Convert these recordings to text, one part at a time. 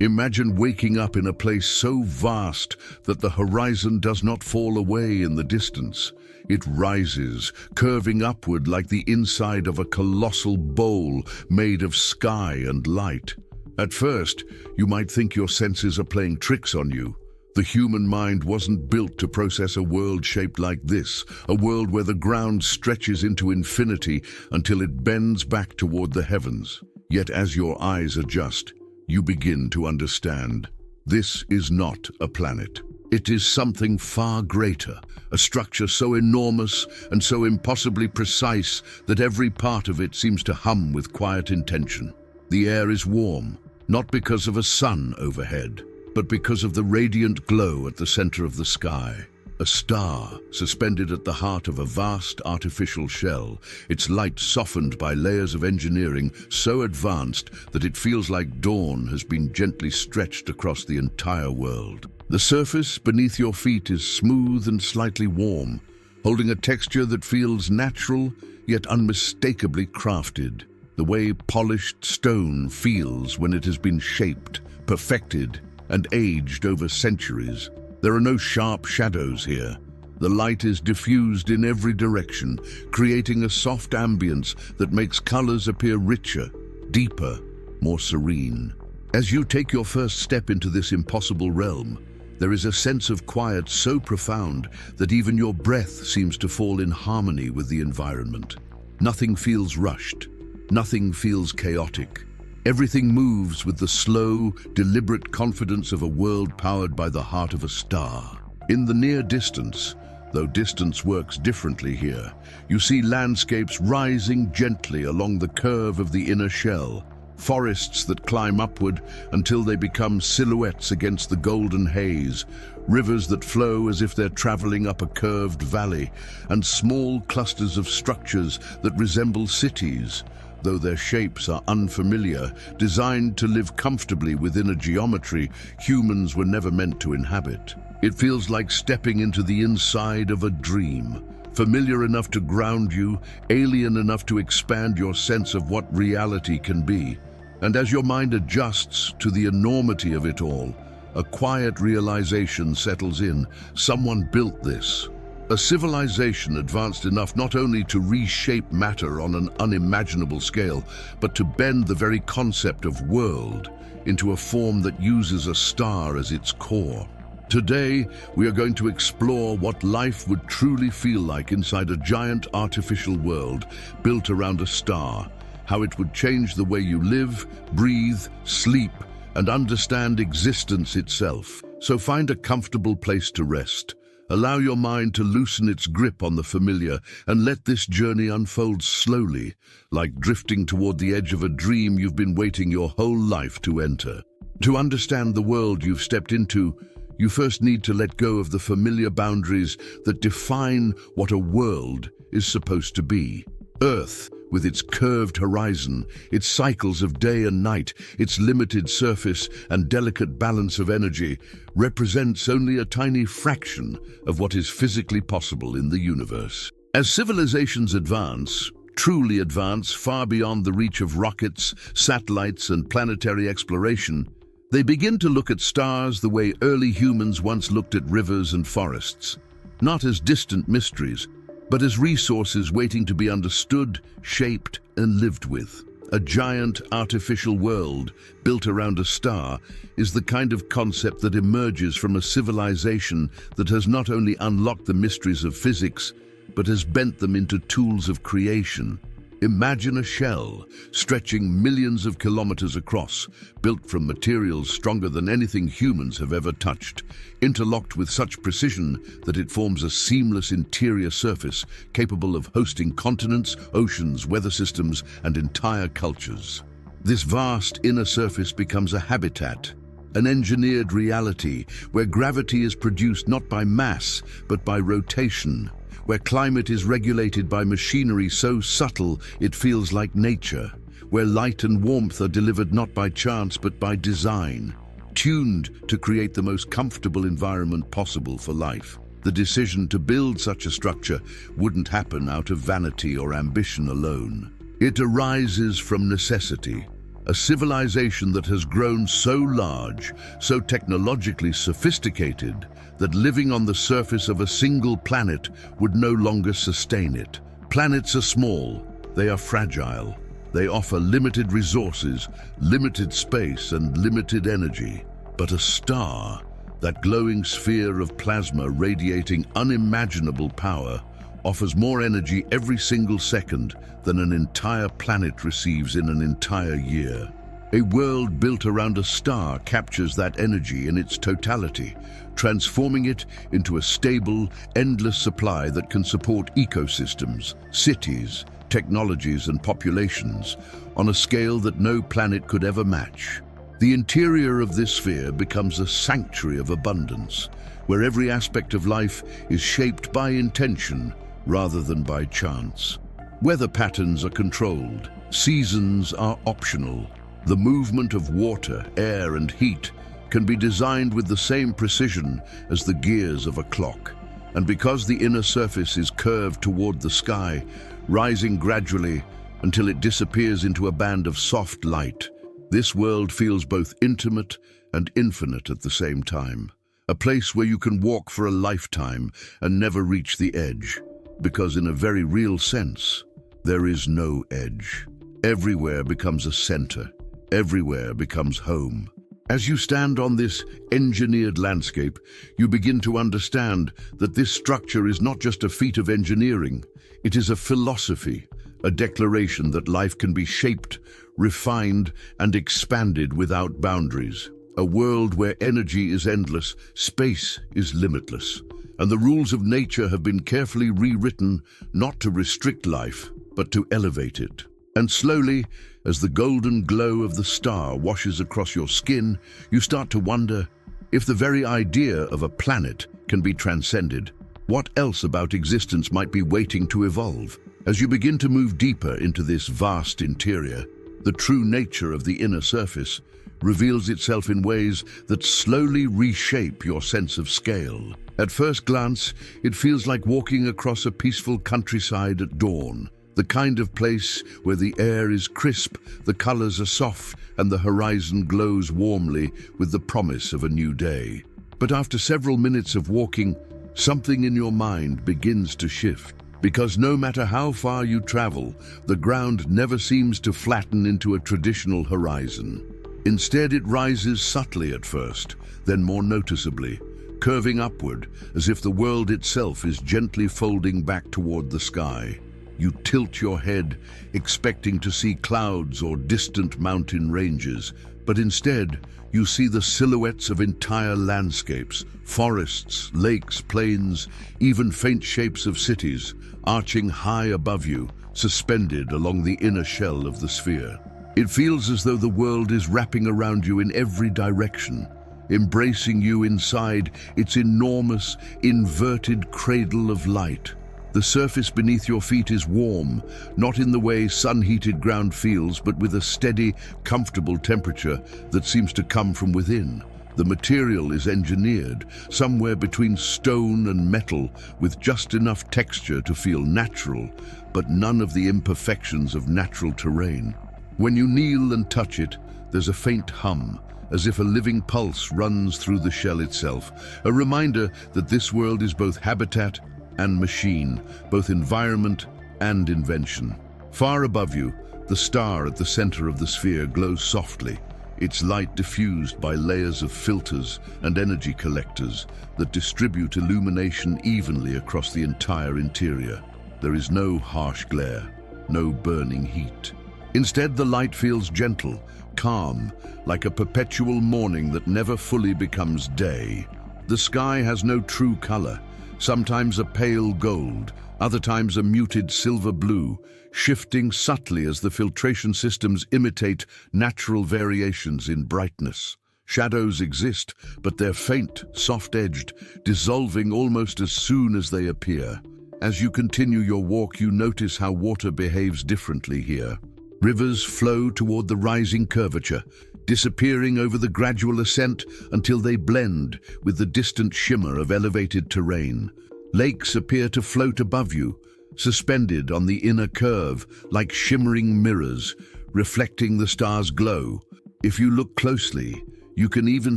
Imagine waking up in a place so vast that the horizon does not fall away in the distance. It rises, curving upward like the inside of a colossal bowl made of sky and light. At first, you might think your senses are playing tricks on you. The human mind wasn't built to process a world shaped like this, a world where the ground stretches into infinity until it bends back toward the heavens. Yet as your eyes adjust, you begin to understand. This is not a planet. It is something far greater, a structure so enormous and so impossibly precise that every part of it seems to hum with quiet intention. The air is warm, not because of a sun overhead, but because of the radiant glow at the center of the sky. A star suspended at the heart of a vast artificial shell, its light softened by layers of engineering so advanced that it feels like dawn has been gently stretched across the entire world. The surface beneath your feet is smooth and slightly warm, holding a texture that feels natural yet unmistakably crafted, the way polished stone feels when it has been shaped, perfected, and aged over centuries. There are no sharp shadows here. The light is diffused in every direction, creating a soft ambience that makes colors appear richer, deeper, more serene. As you take your first step into this impossible realm, there is a sense of quiet so profound that even your breath seems to fall in harmony with the environment. Nothing feels rushed. Nothing feels chaotic. Everything moves with the slow, deliberate confidence of a world powered by the heart of a star. In the near distance, though distance works differently here, you see landscapes rising gently along the curve of the inner shell, forests that climb upward until they become silhouettes against the golden haze, rivers that flow as if they're traveling up a curved valley, and small clusters of structures that resemble cities, though their shapes are unfamiliar, designed to live comfortably within a geometry humans were never meant to inhabit. It feels like stepping into the inside of a dream, familiar enough to ground you, alien enough to expand your sense of what reality can be. And as your mind adjusts to the enormity of it all, a quiet realization settles in. Someone built this. A civilization advanced enough not only to reshape matter on an unimaginable scale, but to bend the very concept of world into a form that uses a star as its core. Today, we are going to explore what life would truly feel like inside a giant artificial world built around a star, how it would change the way you live, breathe, sleep, and understand existence itself. So find a comfortable place to rest. Allow your mind to loosen its grip on the familiar and let this journey unfold slowly, like drifting toward the edge of a dream you've been waiting your whole life to enter. To understand the world you've stepped into, you first need to let go of the familiar boundaries that define what a world is supposed to be. Earth, with its curved horizon, its cycles of day and night, its limited surface and delicate balance of energy, represents only a tiny fraction of what is physically possible in the universe. As civilizations advance, truly advance far beyond the reach of rockets, satellites, and planetary exploration, they begin to look at stars the way early humans once looked at rivers and forests, not as distant mysteries, but as resources waiting to be understood, shaped, and lived with. A giant artificial world built around a star is the kind of concept that emerges from a civilization that has not only unlocked the mysteries of physics, but has bent them into tools of creation. Imagine a shell stretching millions of kilometers across, built from materials stronger than anything humans have ever touched, interlocked with such precision that it forms a seamless interior surface capable of hosting continents, oceans, weather systems, and entire cultures. This vast inner surface becomes a habitat, an engineered reality where gravity is produced not by mass, but by rotation, where climate is regulated by machinery so subtle it feels like nature, where light and warmth are delivered not by chance but by design, tuned to create the most comfortable environment possible for life. The decision to build such a structure wouldn't happen out of vanity or ambition alone. It arises from necessity, A civilization that has grown so large, so technologically sophisticated, that living on the surface of a single planet would no longer sustain it. Planets are small, they are fragile. They offer limited resources, limited space, and limited energy. But a star, that glowing sphere of plasma radiating unimaginable power, offers more energy every single second than an entire planet receives in an entire year. A world built around a star captures that energy in its totality, transforming it into a stable, endless supply that can support ecosystems, cities, technologies, and populations on a scale that no planet could ever match. The interior of this sphere becomes a sanctuary of abundance, where every aspect of life is shaped by intention rather than by chance. Weather patterns are controlled, seasons are optional. The movement of water, air, and heat can be designed with the same precision as the gears of a clock. And because the inner surface is curved toward the sky, rising gradually until it disappears into a band of soft light, this world feels both intimate and infinite at the same time. A place where you can walk for a lifetime and never reach the edge. Because in a very real sense, there is no edge. Everywhere becomes a center. Everywhere becomes home. As you stand on this engineered landscape, you begin to understand that this structure is not just a feat of engineering. It is a philosophy, a declaration that life can be shaped, refined, and expanded without boundaries. A world where energy is endless, space is limitless, and the rules of nature have been carefully rewritten not to restrict life, but to elevate it. And slowly, as the golden glow of the star washes across your skin, you start to wonder, if the very idea of a planet can be transcended, what else about existence might be waiting to evolve? As you begin to move deeper into this vast interior, the true nature of the inner surface reveals itself in ways that slowly reshape your sense of scale. At first glance, it feels like walking across a peaceful countryside at dawn, the kind of place where the air is crisp, the colors are soft, and the horizon glows warmly with the promise of a new day. But after several minutes of walking, something in your mind begins to shift. Because no matter how far you travel, the ground never seems to flatten into a traditional horizon. Instead, it rises subtly at first, then more noticeably, curving upward, as if the world itself is gently folding back toward the sky. You tilt your head, expecting to see clouds or distant mountain ranges, but instead, you see the silhouettes of entire landscapes, forests, lakes, plains, even faint shapes of cities, arching high above you, suspended along the inner shell of the sphere. It feels as though the world is wrapping around you in every direction, embracing you inside its enormous, inverted cradle of light. The surface beneath your feet is warm, not in the way sun-heated ground feels, but with a steady, comfortable temperature that seems to come from within. The material is engineered, somewhere between stone and metal, with just enough texture to feel natural, but none of the imperfections of natural terrain. When you kneel and touch it, there's a faint hum, as if a living pulse runs through the shell itself, a reminder that this world is both habitat and machine, both environment and invention. Far above you, the star at the center of the sphere glows softly, its light diffused by layers of filters and energy collectors that distribute illumination evenly across the entire interior. There is no harsh glare, no burning heat. Instead, the light feels gentle, calm, like a perpetual morning that never fully becomes day. The sky has no true color, sometimes a pale gold, other times a muted silver blue, shifting subtly as the filtration systems imitate natural variations in brightness. Shadows exist, but they're faint, soft-edged, dissolving almost as soon as they appear. As you continue your walk, you notice how water behaves differently here. Rivers flow toward the rising curvature, disappearing over the gradual ascent until they blend with the distant shimmer of elevated terrain. Lakes appear to float above you, suspended on the inner curve like shimmering mirrors, reflecting the star's glow. If you look closely, you can even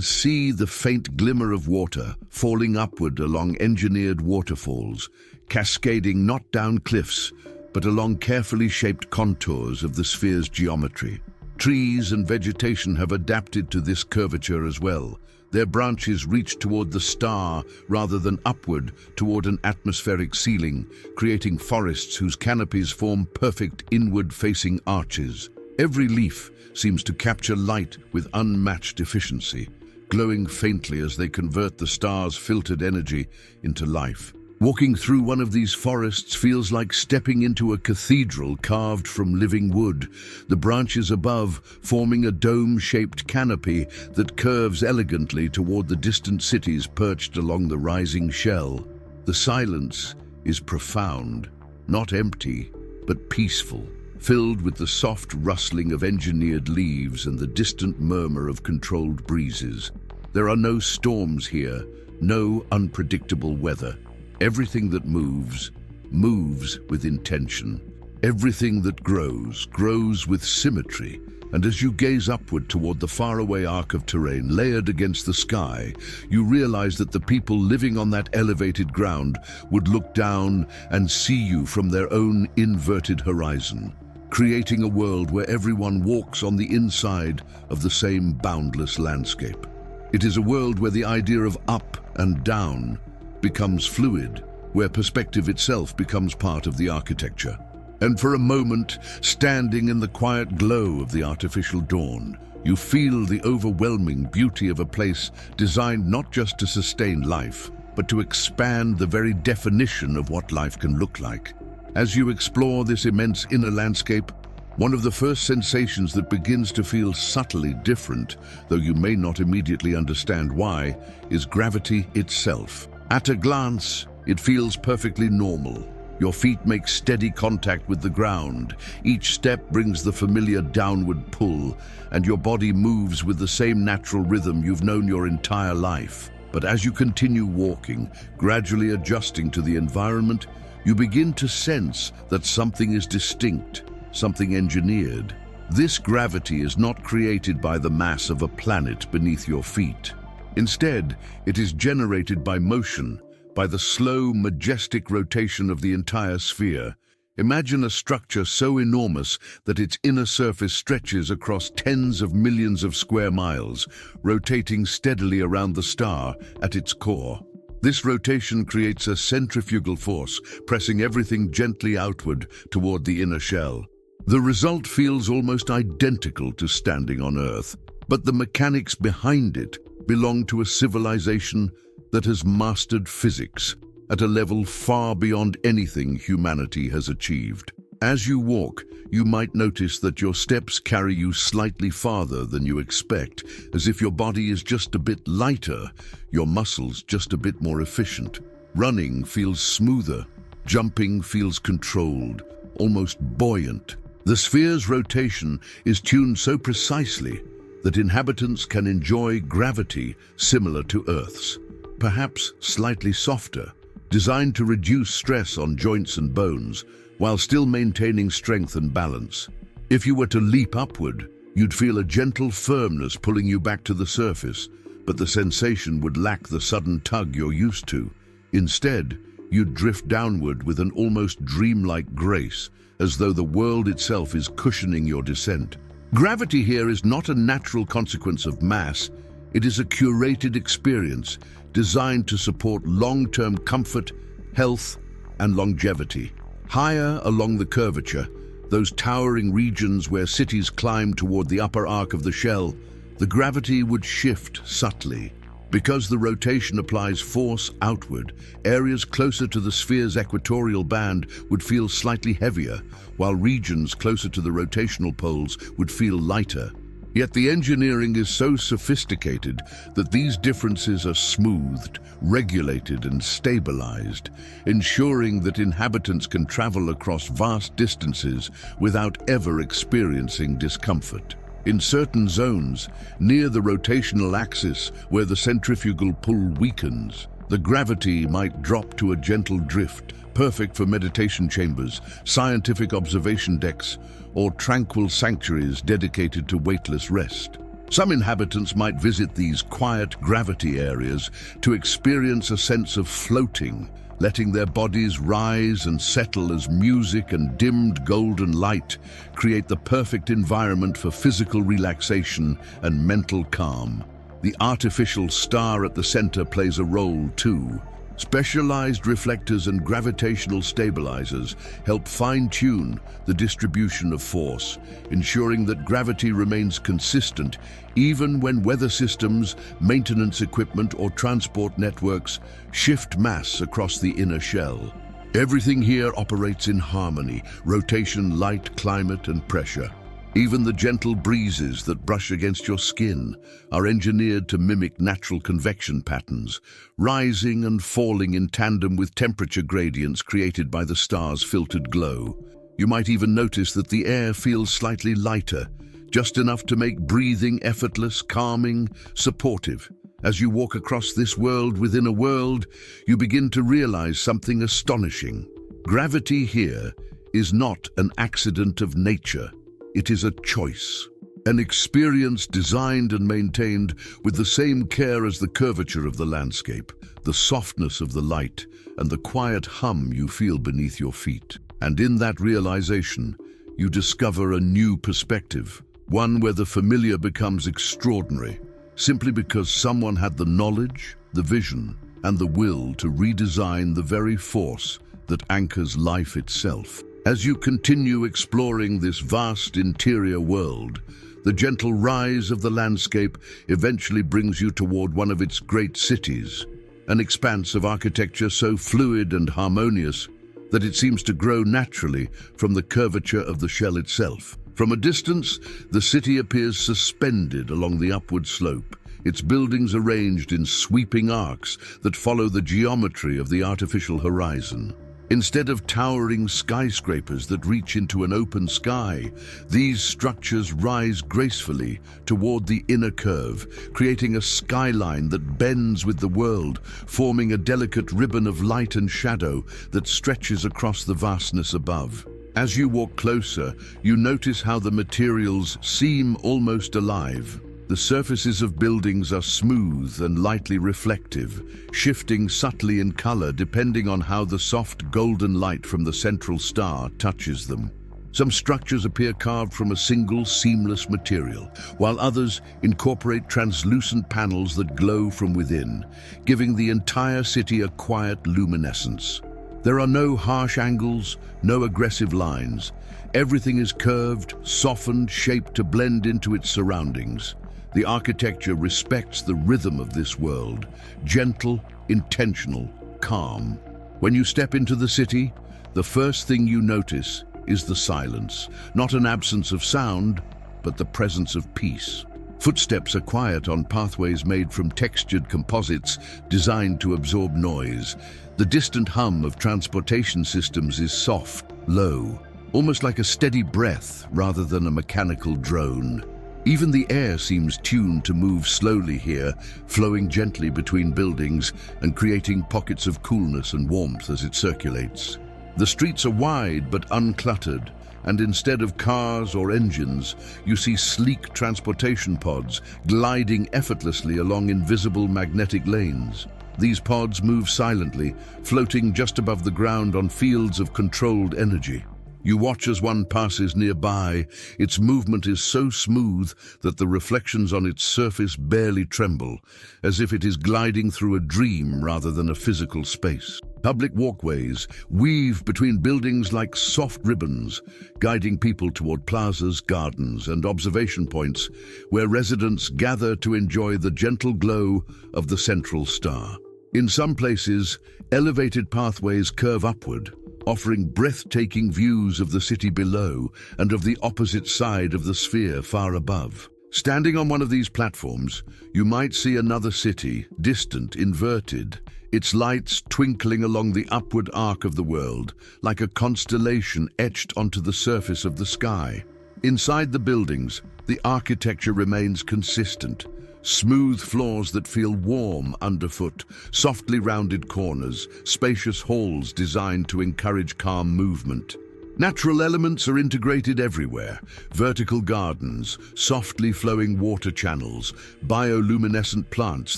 see the faint glimmer of water falling upward along engineered waterfalls, cascading not down cliffs, but along carefully shaped contours of the sphere's geometry. Trees and vegetation have adapted to this curvature as well. Their branches reach toward the star rather than upward toward an atmospheric ceiling, creating forests whose canopies form perfect inward-facing arches. Every leaf seems to capture light with unmatched efficiency, glowing faintly as they convert the star's filtered energy into life. Walking through one of these forests feels like stepping into a cathedral carved from living wood, the branches above forming a dome-shaped canopy that curves elegantly toward the distant cities perched along the rising shell. The silence is profound, not empty, but peaceful, filled with the soft rustling of engineered leaves and the distant murmur of controlled breezes. There are no storms here, no unpredictable weather. Everything that moves, moves with intention. Everything that grows, grows with symmetry. And as you gaze upward toward the faraway arc of terrain layered against the sky, you realize that the people living on that elevated ground would look down and see you from their own inverted horizon, creating a world where everyone walks on the inside of the same boundless landscape. It is a world where the idea of up and down becomes fluid, where perspective itself becomes part of the architecture. And for a moment, standing in the quiet glow of the artificial dawn, you feel the overwhelming beauty of a place designed not just to sustain life, but to expand the very definition of what life can look like. As you explore this immense inner landscape, one of the first sensations that begins to feel subtly different, though you may not immediately understand why, is gravity itself. At a glance, it feels perfectly normal. Your feet make steady contact with the ground. Each step brings the familiar downward pull, and your body moves with the same natural rhythm you've known your entire life. But as you continue walking, gradually adjusting to the environment, you begin to sense that something is distinct, something engineered. This gravity is not created by the mass of a planet beneath your feet. Instead, it is generated by motion, by the slow, majestic rotation of the entire sphere. Imagine a structure so enormous that its inner surface stretches across tens of millions of square miles, rotating steadily around the star at its core. This rotation creates a centrifugal force, pressing everything gently outward toward the inner shell. The result feels almost identical to standing on Earth, but the mechanics behind it belong to a civilization that has mastered physics at a level far beyond anything humanity has achieved. As you walk, you might notice that your steps carry you slightly farther than you expect, as if your body is just a bit lighter, your muscles just a bit more efficient. Running feels smoother, jumping feels controlled, almost buoyant. The sphere's rotation is tuned so precisely that inhabitants can enjoy gravity similar to Earth's, perhaps slightly softer, designed to reduce stress on joints and bones, while still maintaining strength and balance. If you were to leap upward, you'd feel a gentle firmness pulling you back to the surface, but the sensation would lack the sudden tug you're used to. Instead, you'd drift downward with an almost dreamlike grace, as though the world itself is cushioning your descent. Gravity here is not a natural consequence of mass. It is a curated experience designed to support long-term comfort, health, and longevity. Higher along the curvature, those towering regions where cities climb toward the upper arc of the shell, the gravity would shift subtly. Because the rotation applies force outward, areas closer to the sphere's equatorial band would feel slightly heavier, while regions closer to the rotational poles would feel lighter. Yet the engineering is so sophisticated that these differences are smoothed, regulated, and stabilized, ensuring that inhabitants can travel across vast distances without ever experiencing discomfort. In certain zones, near the rotational axis where the centrifugal pull weakens, The gravity might drop to a gentle drift, perfect for meditation chambers, scientific observation decks, or tranquil sanctuaries dedicated to weightless rest. Some inhabitants might visit these quiet gravity areas to experience a sense of floating, letting their bodies rise and settle as music and dimmed golden light create the perfect environment for physical relaxation and mental calm. The artificial star at the center plays a role too. Specialized reflectors and gravitational stabilizers help fine-tune the distribution of force, ensuring that gravity remains consistent even when weather systems, maintenance equipment, or transport networks shift mass across the inner shell. Everything here operates in harmony: rotation, light, climate, and pressure. Even the gentle breezes that brush against your skin are engineered to mimic natural convection patterns, rising and falling in tandem with temperature gradients created by the star's filtered glow. You might even notice that the air feels slightly lighter, just enough to make breathing effortless, calming, supportive. As you walk across this world within a world, you begin to realize something astonishing. Gravity here is not an accident of nature. It is a choice, an experience designed and maintained with the same care as the curvature of the landscape, the softness of the light, and the quiet hum you feel beneath your feet. And in that realization, you discover a new perspective, one where the familiar becomes extraordinary, simply because someone had the knowledge, the vision, and the will to redesign the very force that anchors life itself. As you continue exploring this vast interior world, the gentle rise of the landscape eventually brings you toward one of its great cities, an expanse of architecture so fluid and harmonious that it seems to grow naturally from the curvature of the shell itself. From a distance, the city appears suspended along the upward slope, its buildings arranged in sweeping arcs that follow the geometry of the artificial horizon. Instead of towering skyscrapers that reach into an open sky, these structures rise gracefully toward the inner curve, creating a skyline that bends with the world, forming a delicate ribbon of light and shadow that stretches across the vastness above. As you walk closer, you notice how the materials seem almost alive. The surfaces of buildings are smooth and lightly reflective, shifting subtly in color depending on how the soft golden light from the central star touches them. Some structures appear carved from a single seamless material, while others incorporate translucent panels that glow from within, giving the entire city a quiet luminescence. There are no harsh angles, no aggressive lines. Everything is curved, softened, shaped to blend into its surroundings. The architecture respects the rhythm of this world, gentle, intentional, calm. When you step into the city, the first thing you notice is the silence, not an absence of sound, but the presence of peace. Footsteps are quiet on pathways made from textured composites designed to absorb noise. The distant hum of transportation systems is soft, low, almost like a steady breath rather than a mechanical drone. Even the air seems tuned to move slowly here, flowing gently between buildings and creating pockets of coolness and warmth as it circulates. The streets are wide but uncluttered, and instead of cars or engines, you see sleek transportation pods gliding effortlessly along invisible magnetic lanes. These pods move silently, floating just above the ground on fields of controlled energy. You watch as one passes nearby. Its movement is so smooth that the reflections on its surface barely tremble, as if it is gliding through a dream rather than a physical space. Public walkways weave between buildings like soft ribbons, guiding people toward plazas, gardens, and observation points where residents gather to enjoy the gentle glow of the central star. In some places, elevated pathways curve upward, offering breathtaking views of the city below and of the opposite side of the sphere far above. Standing on one of these platforms, you might see another city, distant, inverted, its lights twinkling along the upward arc of the world, like a constellation etched onto the surface of the sky. Inside the buildings, the architecture remains consistent, Smooth floors that feel warm underfoot, softly rounded corners, spacious halls designed to encourage calm movement. Natural elements are integrated everywhere. Vertical gardens, softly flowing water channels, bioluminescent plants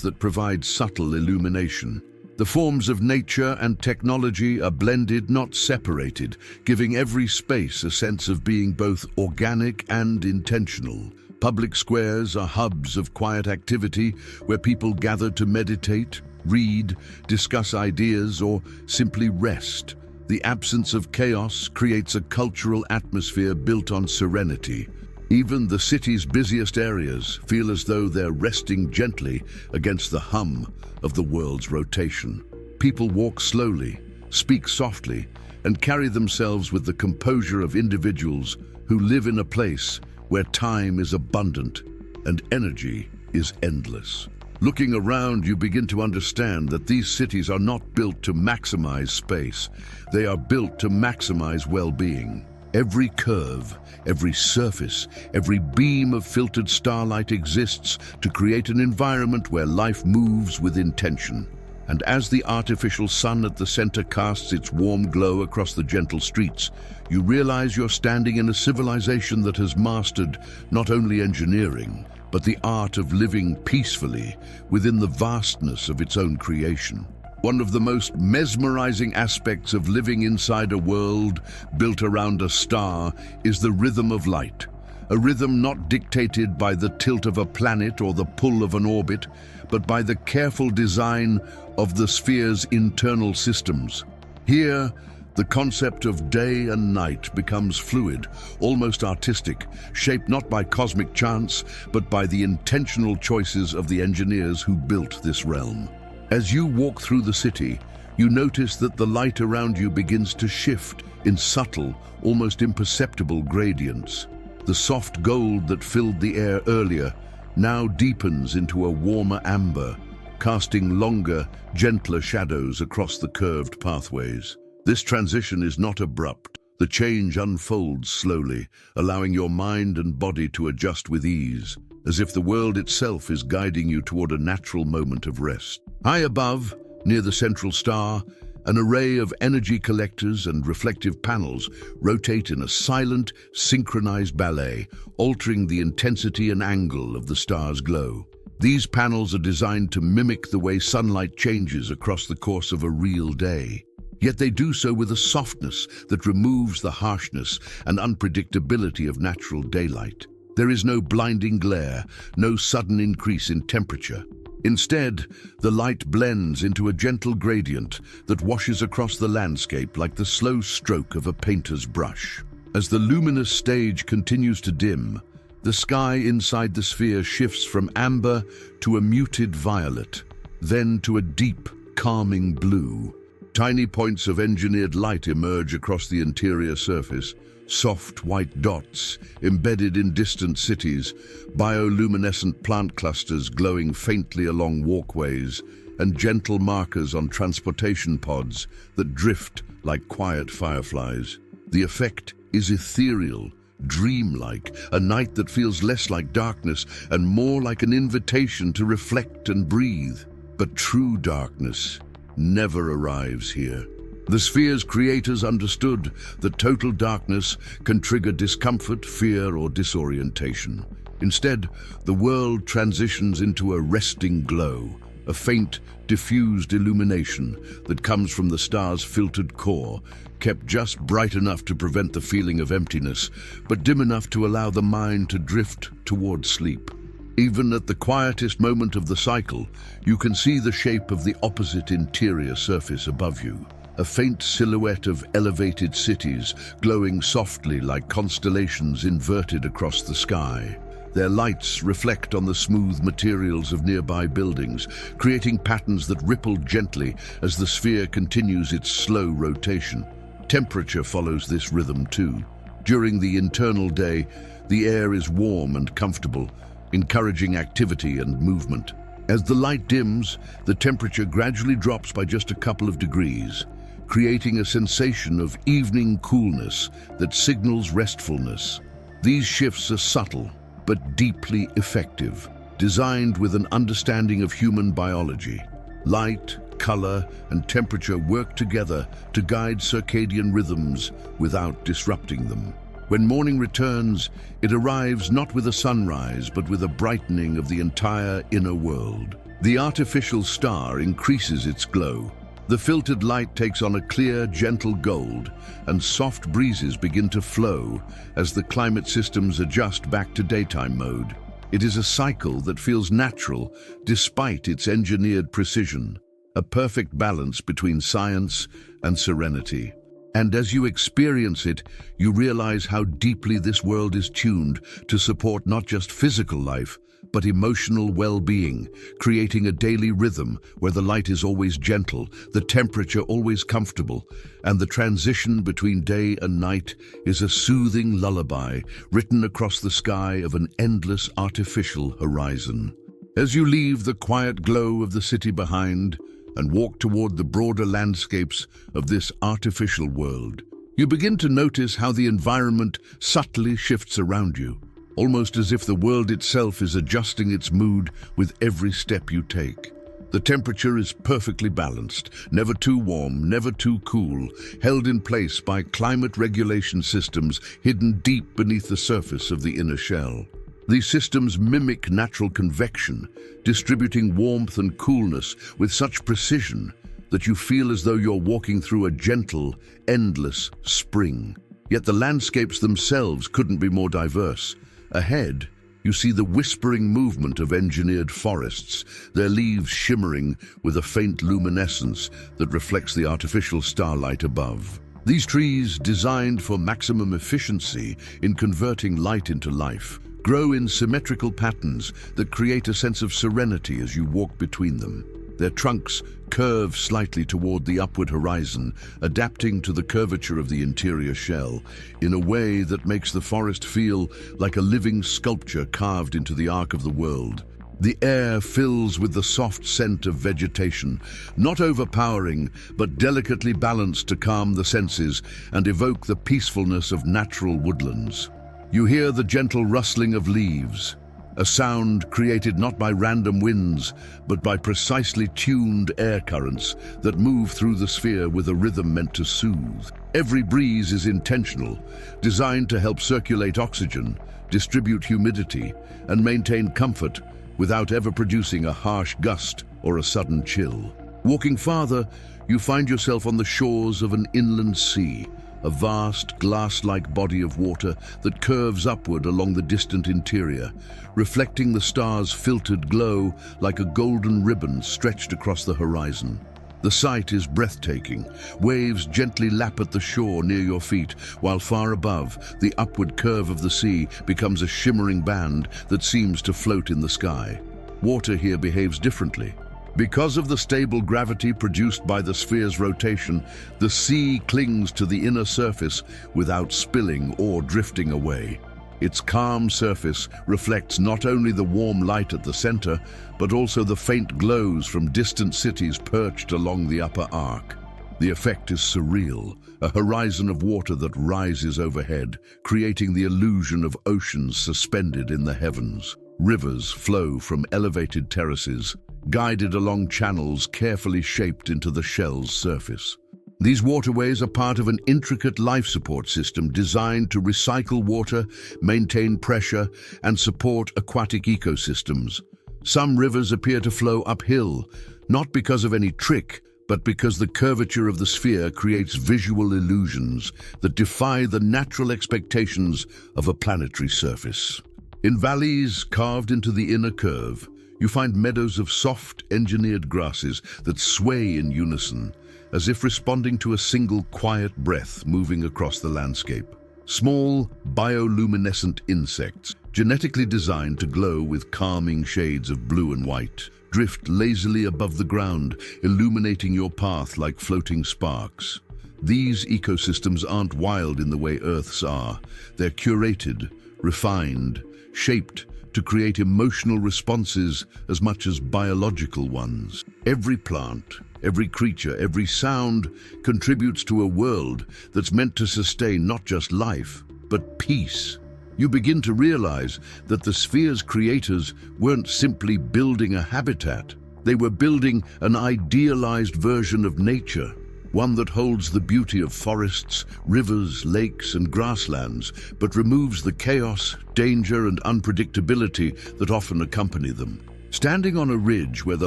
that provide subtle illumination. The forms of nature and technology are blended, not separated, giving every space a sense of being both organic and intentional. Public squares are hubs of quiet activity where people gather to meditate, read, discuss ideas, or simply rest. The absence of chaos creates a cultural atmosphere built on serenity. Even the city's busiest areas feel as though they're resting gently against the hum of the world's rotation. People walk slowly, speak softly, and carry themselves with the composure of individuals who live in a place where time is abundant and energy is endless. Looking around, you begin to understand that these cities are not built to maximize space. They are built to maximize well-being. Every curve, every surface, every beam of filtered starlight exists to create an environment where life moves with intention. And as the artificial sun at the center casts its warm glow across the gentle streets, you realize you're standing in a civilization that has mastered not only engineering, but the art of living peacefully within the vastness of its own creation. One of the most mesmerizing aspects of living inside a world built around a star is the rhythm of light. A rhythm not dictated by the tilt of a planet or the pull of an orbit, but by the careful design of the sphere's internal systems. Here, the concept of day and night becomes fluid, almost artistic, shaped not by cosmic chance, but by the intentional choices of the engineers who built this realm. As you walk through the city, you notice that the light around you begins to shift in subtle, almost imperceptible gradients. The soft gold that filled the air earlier now deepens into a warmer amber, casting longer, gentler shadows across the curved pathways. This transition is not abrupt. The change unfolds slowly, allowing your mind and body to adjust with ease, as if the world itself is guiding you toward a natural moment of rest. High above, near the central star, an array of energy collectors and reflective panels rotate in a silent, synchronized ballet, altering the intensity and angle of the star's glow. These panels are designed to mimic the way sunlight changes across the course of a real day. Yet they do so with a softness that removes the harshness and unpredictability of natural daylight. There is no blinding glare, no sudden increase in temperature. Instead, the light blends into a gentle gradient that washes across the landscape like the slow stroke of a painter's brush. As the luminous stage continues to dim, the sky inside the sphere shifts from amber to a muted violet, then to a deep, calming blue. Tiny points of engineered light emerge across the interior surface, soft white dots embedded in distant cities, bioluminescent plant clusters glowing faintly along walkways, and gentle markers on transportation pods that drift like quiet fireflies. The effect is ethereal, dreamlike, a night that feels less like darkness and more like an invitation to reflect and breathe. But true darkness never arrives here. The sphere's creators understood that total darkness can trigger discomfort, fear, or disorientation. Instead, the world transitions into a resting glow, a faint, diffused illumination that comes from the star's filtered core, kept just bright enough to prevent the feeling of emptiness, but dim enough to allow the mind to drift toward sleep. Even at the quietest moment of the cycle, you can see the shape of the opposite interior surface above you. A faint silhouette of elevated cities glowing softly like constellations inverted across the sky. Their lights reflect on the smooth materials of nearby buildings, creating patterns that ripple gently as the sphere continues its slow rotation. Temperature follows this rhythm too. During the internal day, the air is warm and comfortable, encouraging activity and movement. As the light dims, the temperature gradually drops by just a couple of degrees, creating a sensation of evening coolness that signals restfulness. These shifts are subtle, but deeply effective. designed with an understanding of human biology. Light, color, and temperature work together to guide circadian rhythms without disrupting them. When morning returns, it arrives not with a sunrise, but with a brightening of the entire inner world. The artificial star increases its glow. The filtered light takes on a clear, gentle gold, and soft breezes begin to flow as the climate systems adjust back to daytime mode. It is a cycle that feels natural despite its engineered precision, a perfect balance between science and serenity. And as you experience it, you realize how deeply this world is tuned to support not just physical life, but emotional well-being, creating a daily rhythm where the light is always gentle, the temperature always comfortable, and the transition between day and night is a soothing lullaby written across the sky of an endless artificial horizon. As you leave the quiet glow of the city behind and walk toward the broader landscapes of this artificial world, you begin to notice how the environment subtly shifts around you, almost as if the world itself is adjusting its mood with every step you take. The temperature is perfectly balanced, never too warm, never too cool, held in place by climate regulation systems hidden deep beneath the surface of the inner shell. These systems mimic natural convection, distributing warmth and coolness with such precision that you feel as though you're walking through a gentle, endless spring. Yet the landscapes themselves couldn't be more diverse. Ahead, you see the whispering movement of engineered forests, their leaves shimmering with a faint luminescence that reflects the artificial starlight above. These trees, designed for maximum efficiency in converting light into life, grow in symmetrical patterns that create a sense of serenity as you walk between them. Their trunks curve slightly toward the upward horizon, adapting to the curvature of the interior shell in a way that makes the forest feel like a living sculpture carved into the arc of the world. The air fills with the soft scent of vegetation, not overpowering, but delicately balanced to calm the senses and evoke the peacefulness of natural woodlands. You hear the gentle rustling of leaves, a sound created not by random winds, but by precisely tuned air currents that move through the sphere with a rhythm meant to soothe. Every breeze is intentional, designed to help circulate oxygen, distribute humidity, and maintain comfort without ever producing a harsh gust or a sudden chill. Walking farther, you find yourself on the shores of an inland sea, a vast, glass-like body of water that curves upward along the distant interior, reflecting the stars' filtered glow like a golden ribbon stretched across the horizon. The sight is breathtaking. Waves gently lap at the shore near your feet, while far above, the upward curve of the sea becomes a shimmering band that seems to float in the sky. Water here behaves differently. Because of the stable gravity produced by the sphere's rotation, the sea clings to the inner surface without spilling or drifting away. Its calm surface reflects not only the warm light at the center, but also the faint glows from distant cities perched along the upper arc. The effect is surreal, a horizon of water that rises overhead, creating the illusion of oceans suspended in the heavens. Rivers flow from elevated terraces, guided along channels carefully shaped into the shell's surface. These waterways are part of an intricate life support system designed to recycle water, maintain pressure, and support aquatic ecosystems. Some rivers appear to flow uphill, not because of any trick, but because the curvature of the sphere creates visual illusions that defy the natural expectations of a planetary surface. In valleys carved into the inner curve, you find meadows of soft, engineered grasses that sway in unison, as if responding to a single quiet breath moving across the landscape. Small, bioluminescent insects, genetically designed to glow with calming shades of blue and white, drift lazily above the ground, illuminating your path like floating sparks. These ecosystems aren't wild in the way Earth's are. They're curated, refined, shaped to create emotional responses as much as biological ones. Every plant, every creature, every sound contributes to a world that's meant to sustain not just life, but peace. You begin to realize that the sphere's creators weren't simply building a habitat. They were building an idealized version of nature, one that holds the beauty of forests, rivers, lakes, and grasslands, but removes the chaos, danger, and unpredictability that often accompany them. Standing on a ridge where the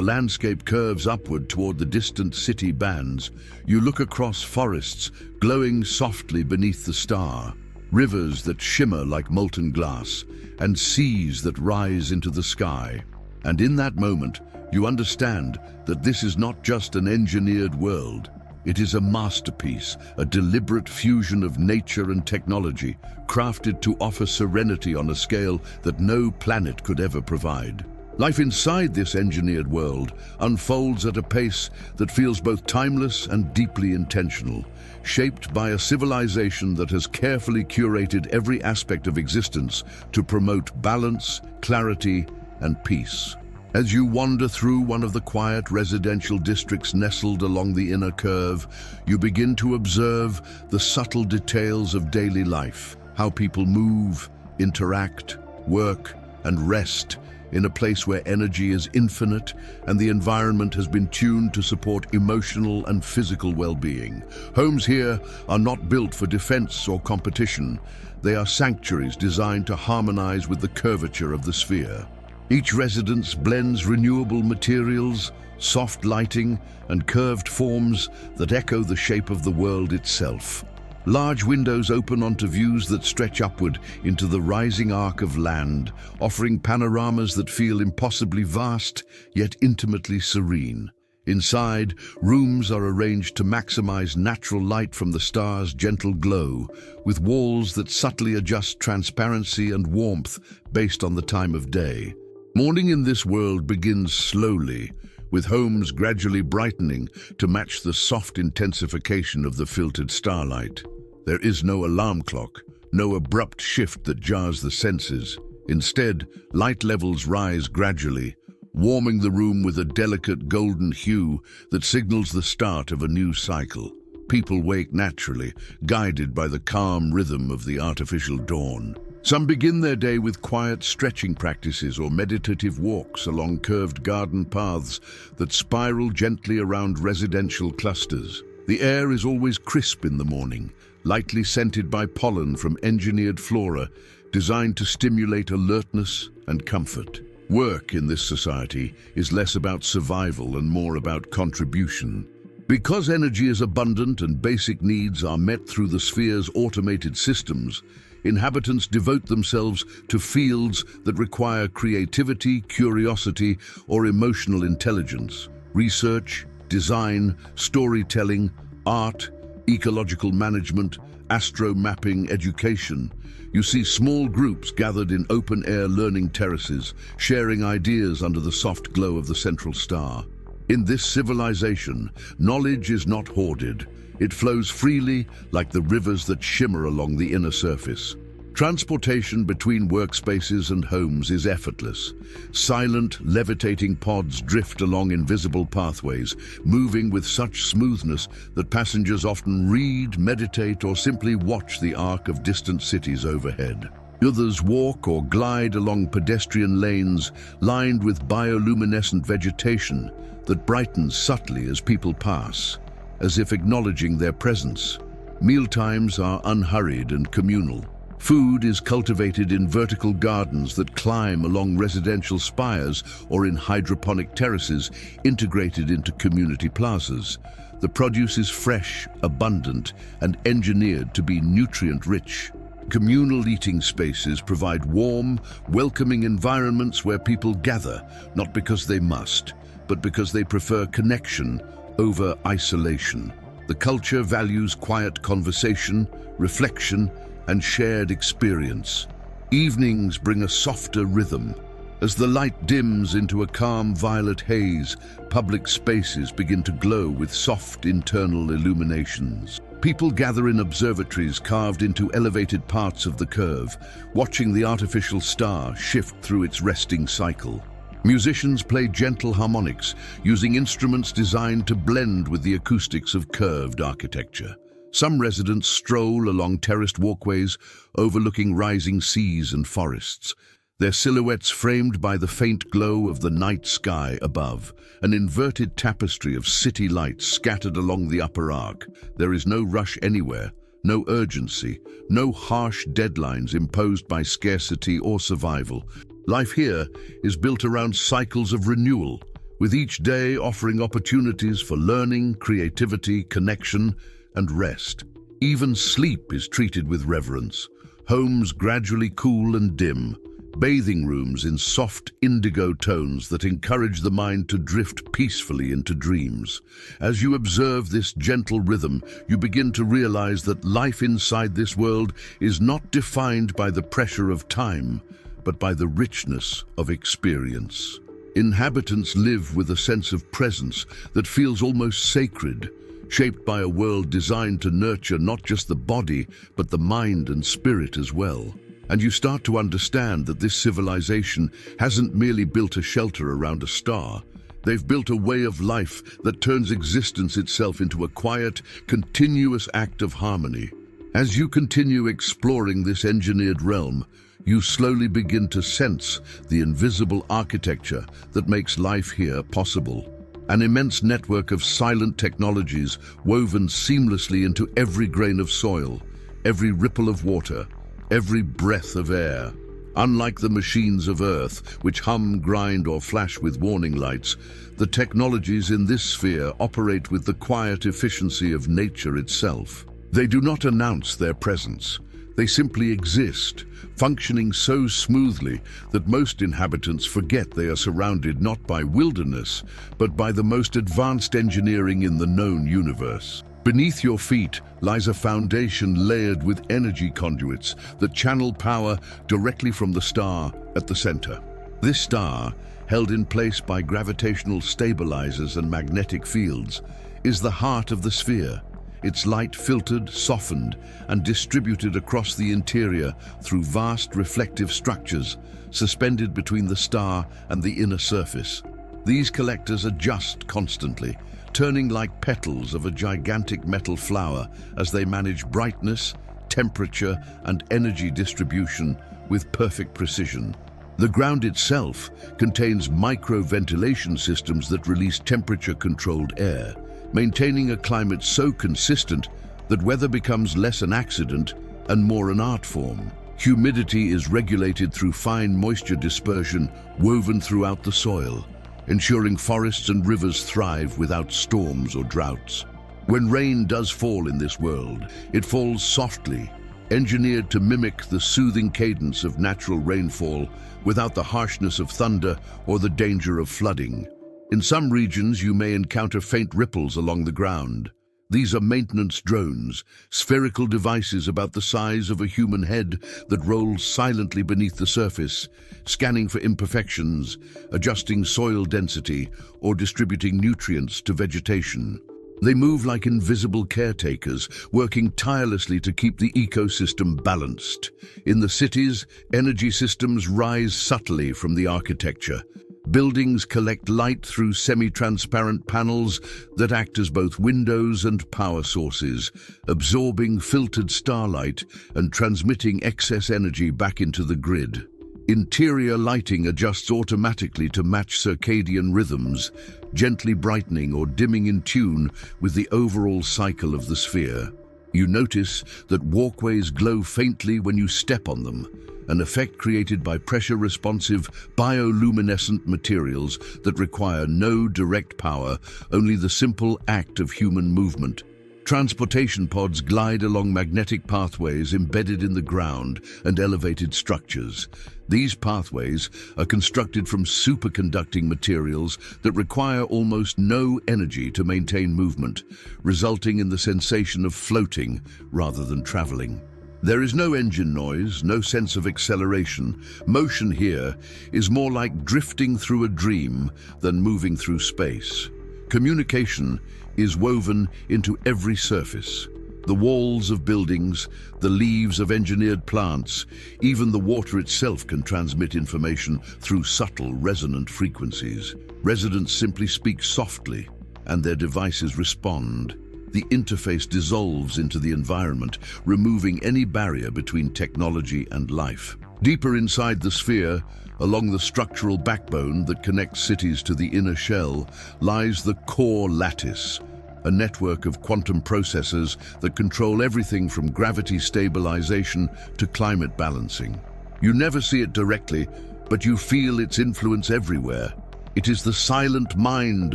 landscape curves upward toward the distant city bands, you look across forests glowing softly beneath the star, rivers that shimmer like molten glass, and seas that rise into the sky. And in that moment, you understand that this is not just an engineered world. It is a masterpiece, a deliberate fusion of nature and technology, crafted to offer serenity on a scale that no planet could ever provide. Life inside this engineered world unfolds at a pace that feels both timeless and deeply intentional, shaped by a civilization that has carefully curated every aspect of existence to promote balance, clarity, and peace. As you wander through one of the quiet residential districts nestled along the inner curve, you begin to observe the subtle details of daily life, how people move, interact, work, and rest in a place where energy is infinite and the environment has been tuned to support emotional and physical well-being. Homes here are not built for defense or competition. They are sanctuaries designed to harmonize with the curvature of the sphere. Each residence blends renewable materials, soft lighting, and curved forms that echo the shape of the world itself. Large windows open onto views that stretch upward into the rising arc of land, offering panoramas that feel impossibly vast, yet intimately serene. Inside, rooms are arranged to maximize natural light from the star's gentle glow, with walls that subtly adjust transparency and warmth based on the time of day. Morning in this world begins slowly, with homes gradually brightening to match the soft intensification of the filtered starlight. There is no alarm clock, no abrupt shift that jars the senses. Instead, light levels rise gradually, warming the room with a delicate golden hue that signals the start of a new cycle. People wake naturally, guided by the calm rhythm of the artificial dawn. Some begin their day with quiet stretching practices or meditative walks along curved garden paths that spiral gently around residential clusters. The air is always crisp in the morning, lightly scented by pollen from engineered flora designed to stimulate alertness and comfort. Work in this society is less about survival and more about contribution. Because energy is abundant and basic needs are met through the sphere's automated systems, inhabitants devote themselves to fields that require creativity, curiosity, or emotional intelligence. Research, design, storytelling, art, ecological management, astro-mapping, education. You see small groups gathered in open-air learning terraces, sharing ideas under the soft glow of the central star. In this civilization, knowledge is not hoarded. It flows freely like the rivers that shimmer along the inner surface. Transportation between workspaces and homes is effortless. Silent, levitating pods drift along invisible pathways, moving with such smoothness that passengers often read, meditate, or simply watch the arc of distant cities overhead. Others walk or glide along pedestrian lanes lined with bioluminescent vegetation that brightens subtly as people pass, as if acknowledging their presence. Mealtimes are unhurried and communal. Food is cultivated in vertical gardens that climb along residential spires or in hydroponic terraces integrated into community plazas. The produce is fresh, abundant, and engineered to be nutrient-rich. Communal eating spaces provide warm, welcoming environments where people gather, not because they must, but because they prefer connection over isolation. The culture values quiet conversation, reflection, and shared experience. Evenings bring a softer rhythm. As the light dims into a calm violet haze, public spaces begin to glow with soft internal illuminations. People gather in observatories carved into elevated parts of the curve, watching the artificial star shift through its resting cycle. Musicians play gentle harmonics, using instruments designed to blend with the acoustics of curved architecture. Some residents stroll along terraced walkways overlooking rising seas and forests, their silhouettes framed by the faint glow of the night sky above, an inverted tapestry of city lights scattered along the upper arc. There is no rush anywhere, no urgency, no harsh deadlines imposed by scarcity or survival. Life here is built around cycles of renewal, with each day offering opportunities for learning, creativity, connection, and rest. Even sleep is treated with reverence. Homes gradually cool and dim, bathing rooms in soft indigo tones that encourage the mind to drift peacefully into dreams. As you observe this gentle rhythm, you begin to realize that life inside this world is not defined by the pressure of time, but by the richness of experience. Inhabitants live with a sense of presence that feels almost sacred, shaped by a world designed to nurture not just the body, but the mind and spirit as well. And you start to understand that this civilization hasn't merely built a shelter around a star. They've built a way of life that turns existence itself into a quiet, continuous act of harmony. As you continue exploring this engineered realm, you slowly begin to sense the invisible architecture that makes life here possible. An immense network of silent technologies woven seamlessly into every grain of soil, every ripple of water, every breath of air. Unlike the machines of Earth, which hum, grind, or flash with warning lights, the technologies in this sphere operate with the quiet efficiency of nature itself. They do not announce their presence. They simply exist, functioning so smoothly that most inhabitants forget they are surrounded not by wilderness, but by the most advanced engineering in the known universe. Beneath your feet lies a foundation layered with energy conduits that channel power directly from the star at the center. This star, held in place by gravitational stabilizers and magnetic fields, is the heart of the sphere, its light filtered, softened, and distributed across the interior through vast reflective structures suspended between the star and the inner surface. These collectors adjust constantly, turning like petals of a gigantic metal flower as they manage brightness, temperature, and energy distribution with perfect precision. The ground itself contains micro-ventilation systems that release temperature-controlled air, maintaining a climate so consistent that weather becomes less an accident and more an art form. Humidity is regulated through fine moisture dispersion woven throughout the soil, ensuring forests and rivers thrive without storms or droughts. When rain does fall in this world, it falls softly, engineered to mimic the soothing cadence of natural rainfall without the harshness of thunder or the danger of flooding. In some regions, you may encounter faint ripples along the ground. These are maintenance drones, spherical devices about the size of a human head that roll silently beneath the surface, scanning for imperfections, adjusting soil density, or distributing nutrients to vegetation. They move like invisible caretakers, working tirelessly to keep the ecosystem balanced. In the cities, energy systems rise subtly from the architecture. Buildings collect light through semi-transparent panels that act as both windows and power sources, absorbing filtered starlight and transmitting excess energy back into the grid. Interior lighting adjusts automatically to match circadian rhythms, gently brightening or dimming in tune with the overall cycle of the sphere. You notice that walkways glow faintly when you step on them, an effect created by pressure-responsive bioluminescent materials that require no direct power, only the simple act of human movement. Transportation pods glide along magnetic pathways embedded in the ground and elevated structures. These pathways are constructed from superconducting materials that require almost no energy to maintain movement, resulting in the sensation of floating rather than traveling. There is no engine noise, no sense of acceleration. Motion here is more like drifting through a dream than moving through space. Communication is woven into every surface. The walls of buildings, the leaves of engineered plants, even the water itself can transmit information through subtle, resonant frequencies. Residents simply speak softly, and their devices respond. the interface dissolves into the environment, removing any barrier between technology and life. Deeper inside the sphere, along the structural backbone that connects cities to the inner shell, lies the core lattice, a network of quantum processors that control everything from gravity stabilization to climate balancing. You never see it directly, but you feel its influence everywhere. It is the silent mind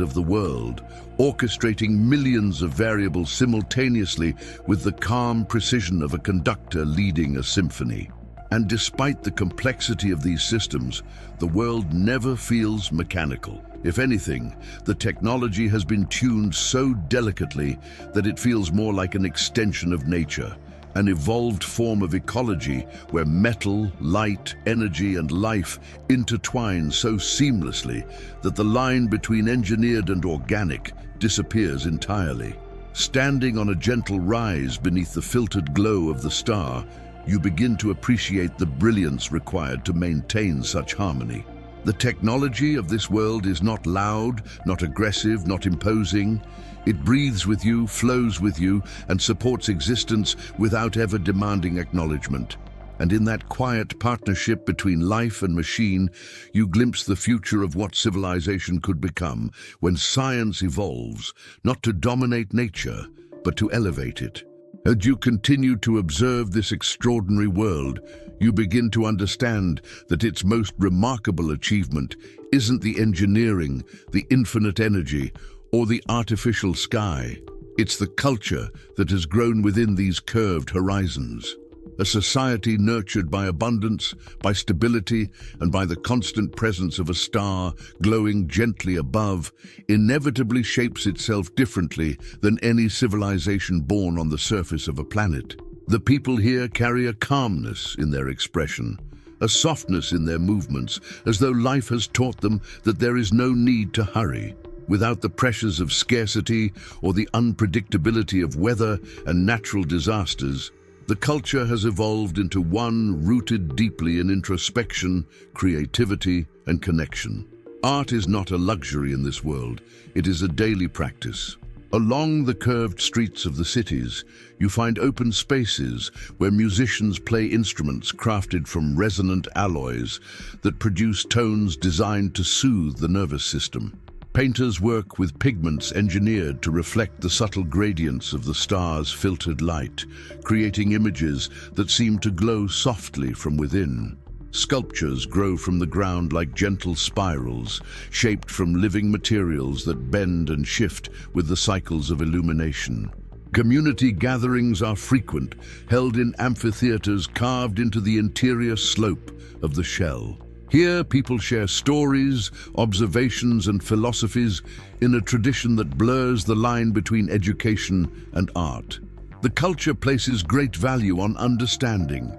of the world, orchestrating millions of variables simultaneously with the calm precision of a conductor leading a symphony. And despite the complexity of these systems, the world never feels mechanical. If anything, the technology has been tuned so delicately that it feels more like an extension of nature, an evolved form of ecology where metal, light, energy, and life intertwine so seamlessly that the line between engineered and organic disappears entirely. Standing on a gentle rise beneath the filtered glow of the star, you begin to appreciate the brilliance required to maintain such harmony. The technology of this world is not loud, not aggressive, not imposing. It breathes with you, flows with you, and supports existence without ever demanding acknowledgement. And in that quiet partnership between life and machine, you glimpse the future of what civilization could become when science evolves, not to dominate nature, but to elevate it. As you continue to observe this extraordinary world, you begin to understand that its most remarkable achievement isn't the engineering, the infinite energy, or the artificial sky. It's the culture that has grown within these curved horizons. A society nurtured by abundance, by stability, and by the constant presence of a star glowing gently above, inevitably shapes itself differently than any civilization born on the surface of a planet. The people here carry a calmness in their expression, a softness in their movements, as though life has taught them that there is no need to hurry. Without the pressures of scarcity or the unpredictability of weather and natural disasters, the culture has evolved into one rooted deeply in introspection, creativity, and connection. Art is not a luxury in this world, it is a daily practice. Along the curved streets of the cities, you find open spaces where musicians play instruments crafted from resonant alloys that produce tones designed to soothe the nervous system. Painters work with pigments engineered to reflect the subtle gradients of the star's filtered light, creating images that seem to glow softly from within. Sculptures grow from the ground like gentle spirals, shaped from living materials that bend and shift with the cycles of illumination. Community gatherings are frequent, held in amphitheaters carved into the interior slope of the shell. Here, people share stories, observations, and philosophies in a tradition that blurs the line between education and art. The culture places great value on understanding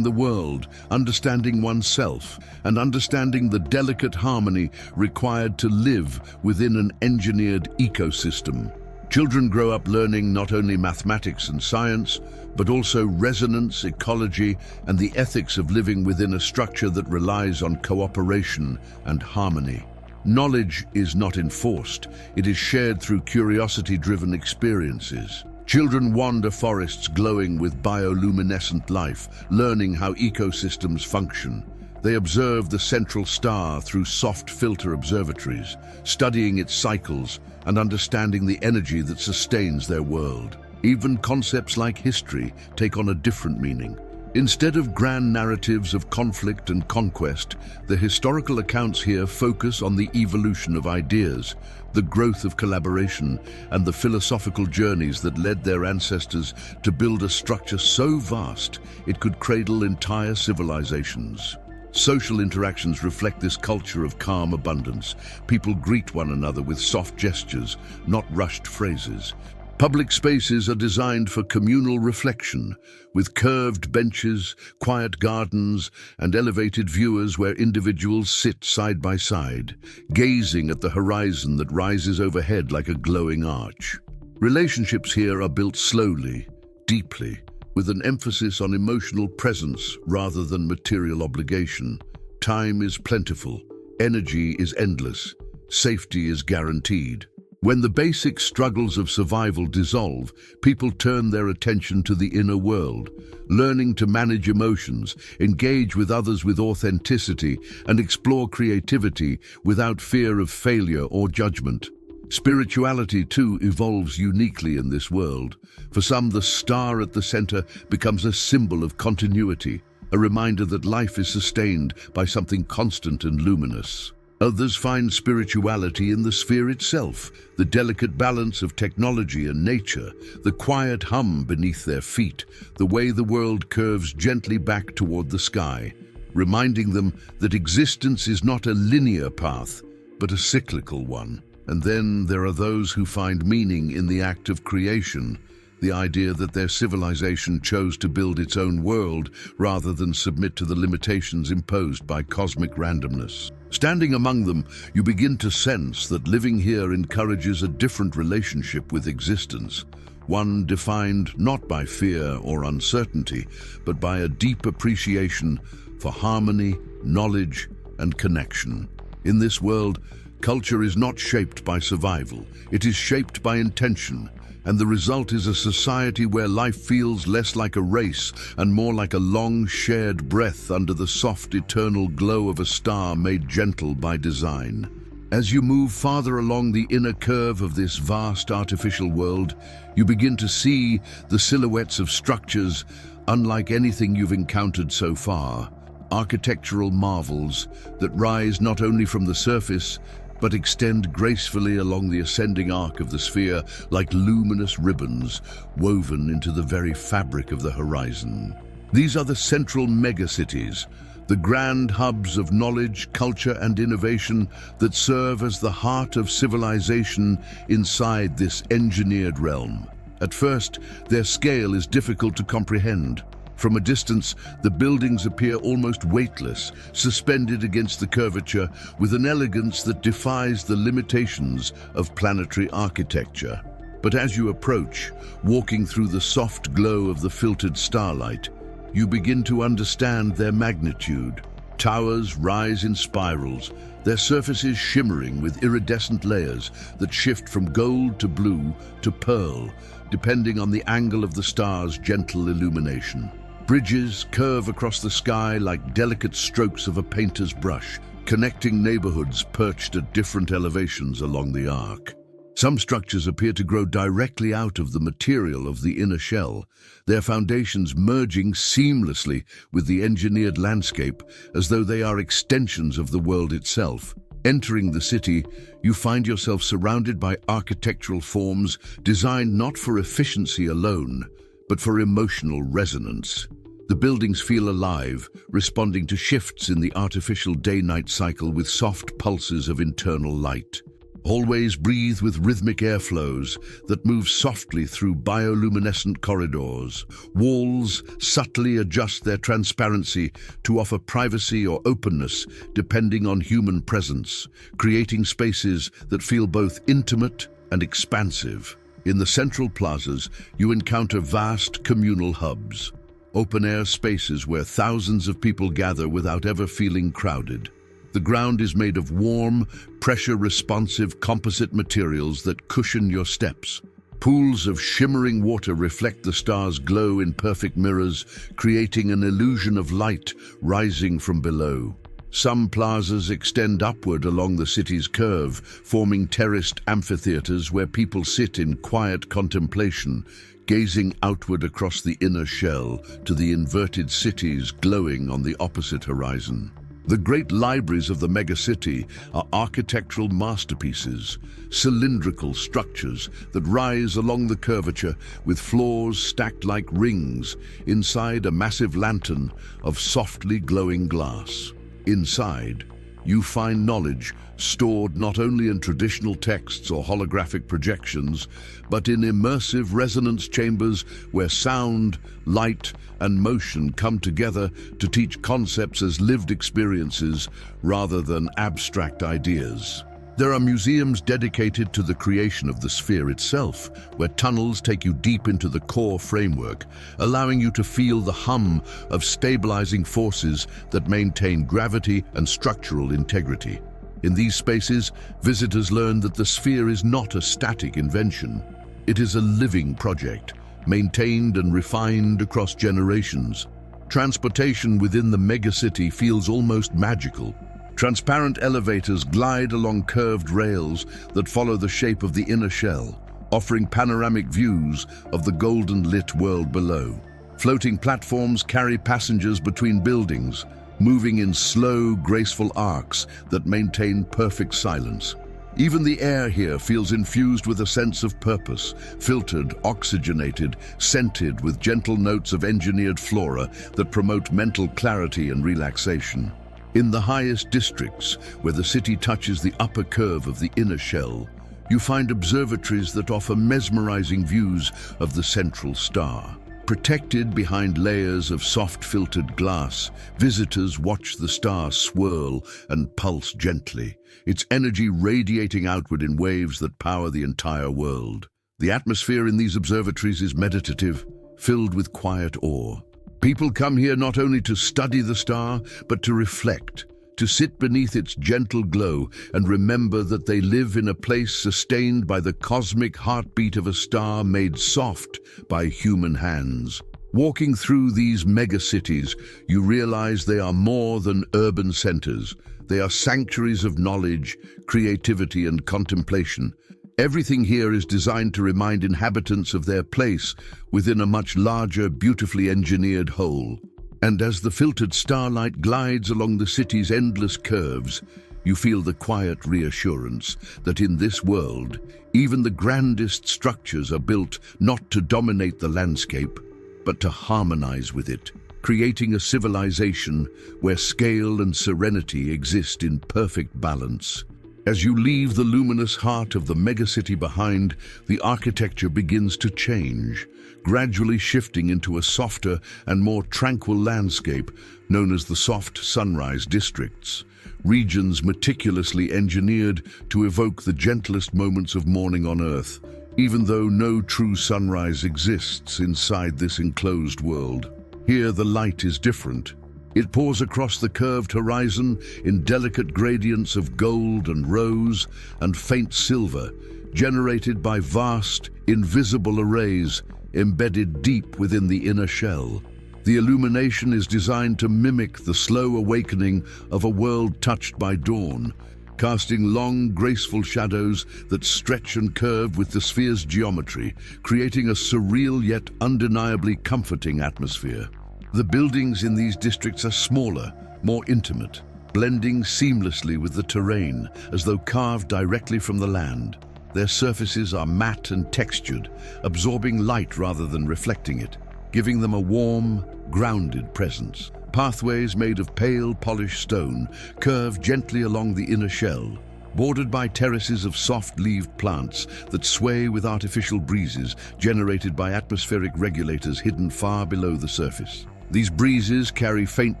the world, understanding oneself, and understanding the delicate harmony required to live within an engineered ecosystem. Children grow up learning not only mathematics and science, but also resonance, ecology, and the ethics of living within a structure that relies on cooperation and harmony. Knowledge is not enforced, it is shared through curiosity-driven experiences. Children wander forests glowing with bioluminescent life, learning how ecosystems function. They observe the central star through soft filter observatories, studying its cycles and understanding the energy that sustains their world. Even concepts like history take on a different meaning. Instead of grand narratives of conflict and conquest, the historical accounts here focus on the evolution of ideas, the growth of collaboration, and the philosophical journeys that led their ancestors to build a structure so vast it could cradle entire civilizations. Social interactions reflect this culture of calm abundance. People greet one another with soft gestures, not rushed phrases. Public spaces are designed for communal reflection, with curved benches, quiet gardens, and elevated viewers where individuals sit side by side, gazing at the horizon that rises overhead like a glowing arch. Relationships here are built slowly, deeply, with an emphasis on emotional presence rather than material obligation. Time is plentiful, energy is endless, safety is guaranteed. When the basic struggles of survival dissolve, people turn their attention to the inner world, learning to manage emotions, engage with others with authenticity, and explore creativity without fear of failure or judgment. Spirituality, too, evolves uniquely in this world. For some, the star at the center becomes a symbol of continuity, a reminder that life is sustained by something constant and luminous. Others find spirituality in the sphere itself, the delicate balance of technology and nature, the quiet hum beneath their feet, the way the world curves gently back toward the sky, reminding them that existence is not a linear path, but a cyclical one. And then there are those who find meaning in the act of creation, the idea that their civilization chose to build its own world rather than submit to the limitations imposed by cosmic randomness. Standing among them, you begin to sense that living here encourages a different relationship with existence, one defined not by fear or uncertainty, but by a deep appreciation for harmony, knowledge, and connection. In this world, culture is not shaped by survival, it is shaped by intention, and the result is a society where life feels less like a race and more like a long shared breath under the soft eternal glow of a star made gentle by design. As you move farther along the inner curve of this vast artificial world, you begin to see the silhouettes of structures unlike anything you've encountered so far, architectural marvels that rise not only from the surface, but extend gracefully along the ascending arc of the sphere like luminous ribbons woven into the very fabric of the horizon. These are the central megacities, the grand hubs of knowledge, culture, and innovation that serve as the heart of civilization inside this engineered realm. At first, their scale is difficult to comprehend. From a distance, the buildings appear almost weightless, suspended against the curvature with an elegance that defies the limitations of planetary architecture. But as you approach, walking through the soft glow of the filtered starlight, you begin to understand their magnitude. Towers rise in spirals, their surfaces shimmering with iridescent layers that shift from gold to blue to pearl, depending on the angle of the star's gentle illumination. Bridges curve across the sky like delicate strokes of a painter's brush, connecting neighborhoods perched at different elevations along the arc. Some structures appear to grow directly out of the material of the inner shell, their foundations merging seamlessly with the engineered landscape as though they are extensions of the world itself. Entering the city, you find yourself surrounded by architectural forms designed not for efficiency alone, but for emotional resonance. The buildings feel alive, responding to shifts in the artificial day-night cycle with soft pulses of internal light. Hallways breathe with rhythmic airflows that move softly through bioluminescent corridors. Walls subtly adjust their transparency to offer privacy or openness depending on human presence, creating spaces that feel both intimate and expansive. In the central plazas, you encounter vast communal hubs, open-air spaces where thousands of people gather without ever feeling crowded. The ground is made of warm, pressure-responsive composite materials that cushion your steps. Pools of shimmering water reflect the star's glow in perfect mirrors, creating an illusion of light rising from below. Some plazas extend upward along the city's curve, forming terraced amphitheaters where people sit in quiet contemplation, gazing outward across the inner shell to the inverted cities glowing on the opposite horizon. The great libraries of the megacity are architectural masterpieces, cylindrical structures that rise along the curvature with floors stacked like rings inside a massive lantern of softly glowing glass. Inside, you find knowledge stored not only in traditional texts or holographic projections, but in immersive resonance chambers where sound, light, and motion come together to teach concepts as lived experiences rather than abstract ideas. There are museums dedicated to the creation of the sphere itself, where tunnels take you deep into the core framework, allowing you to feel the hum of stabilizing forces that maintain gravity and structural integrity. In these spaces, visitors learn that the sphere is not a static invention. It is a living project, maintained and refined across generations. Transportation within the megacity feels almost magical. Transparent elevators glide along curved rails that follow the shape of the inner shell, offering panoramic views of the golden-lit world below. Floating platforms carry passengers between buildings, moving in slow, graceful arcs that maintain perfect silence. Even the air here feels infused with a sense of purpose, filtered, oxygenated, scented with gentle notes of engineered flora that promote mental clarity and relaxation. In the highest districts, where the city touches the upper curve of the inner shell, you find observatories that offer mesmerizing views of the central star. Protected behind layers of soft-filtered glass, visitors watch the star swirl and pulse gently, its energy radiating outward in waves that power the entire world. The atmosphere in these observatories is meditative, filled with quiet awe. People come here not only to study the star, but to reflect, to sit beneath its gentle glow and remember that they live in a place sustained by the cosmic heartbeat of a star made soft by human hands. Walking through these megacities, you realize they are more than urban centers. They are sanctuaries of knowledge, creativity, and contemplation. Everything here is designed to remind inhabitants of their place within a much larger, beautifully engineered whole. And as the filtered starlight glides along the city's endless curves, you feel the quiet reassurance that in this world, even the grandest structures are built not to dominate the landscape, but to harmonize with it, creating a civilization where scale and serenity exist in perfect balance. As you leave the luminous heart of the megacity behind, the architecture begins to change, gradually shifting into a softer and more tranquil landscape known as the soft sunrise districts, regions meticulously engineered to evoke the gentlest moments of morning on Earth, even though no true sunrise exists inside this enclosed world. Here the light is different. It pours across the curved horizon in delicate gradients of gold and rose and faint silver, generated by vast, invisible arrays embedded deep within the inner shell. The illumination is designed to mimic the slow awakening of a world touched by dawn, casting long, graceful shadows that stretch and curve with the sphere's geometry, creating a surreal yet undeniably comforting atmosphere. The buildings in these districts are smaller, more intimate, blending seamlessly with the terrain as though carved directly from the land. Their surfaces are matte and textured, absorbing light rather than reflecting it, giving them a warm, grounded presence. Pathways made of pale, polished stone curve gently along the inner shell, bordered by terraces of soft-leaved plants that sway with artificial breezes generated by atmospheric regulators hidden far below the surface. These breezes carry faint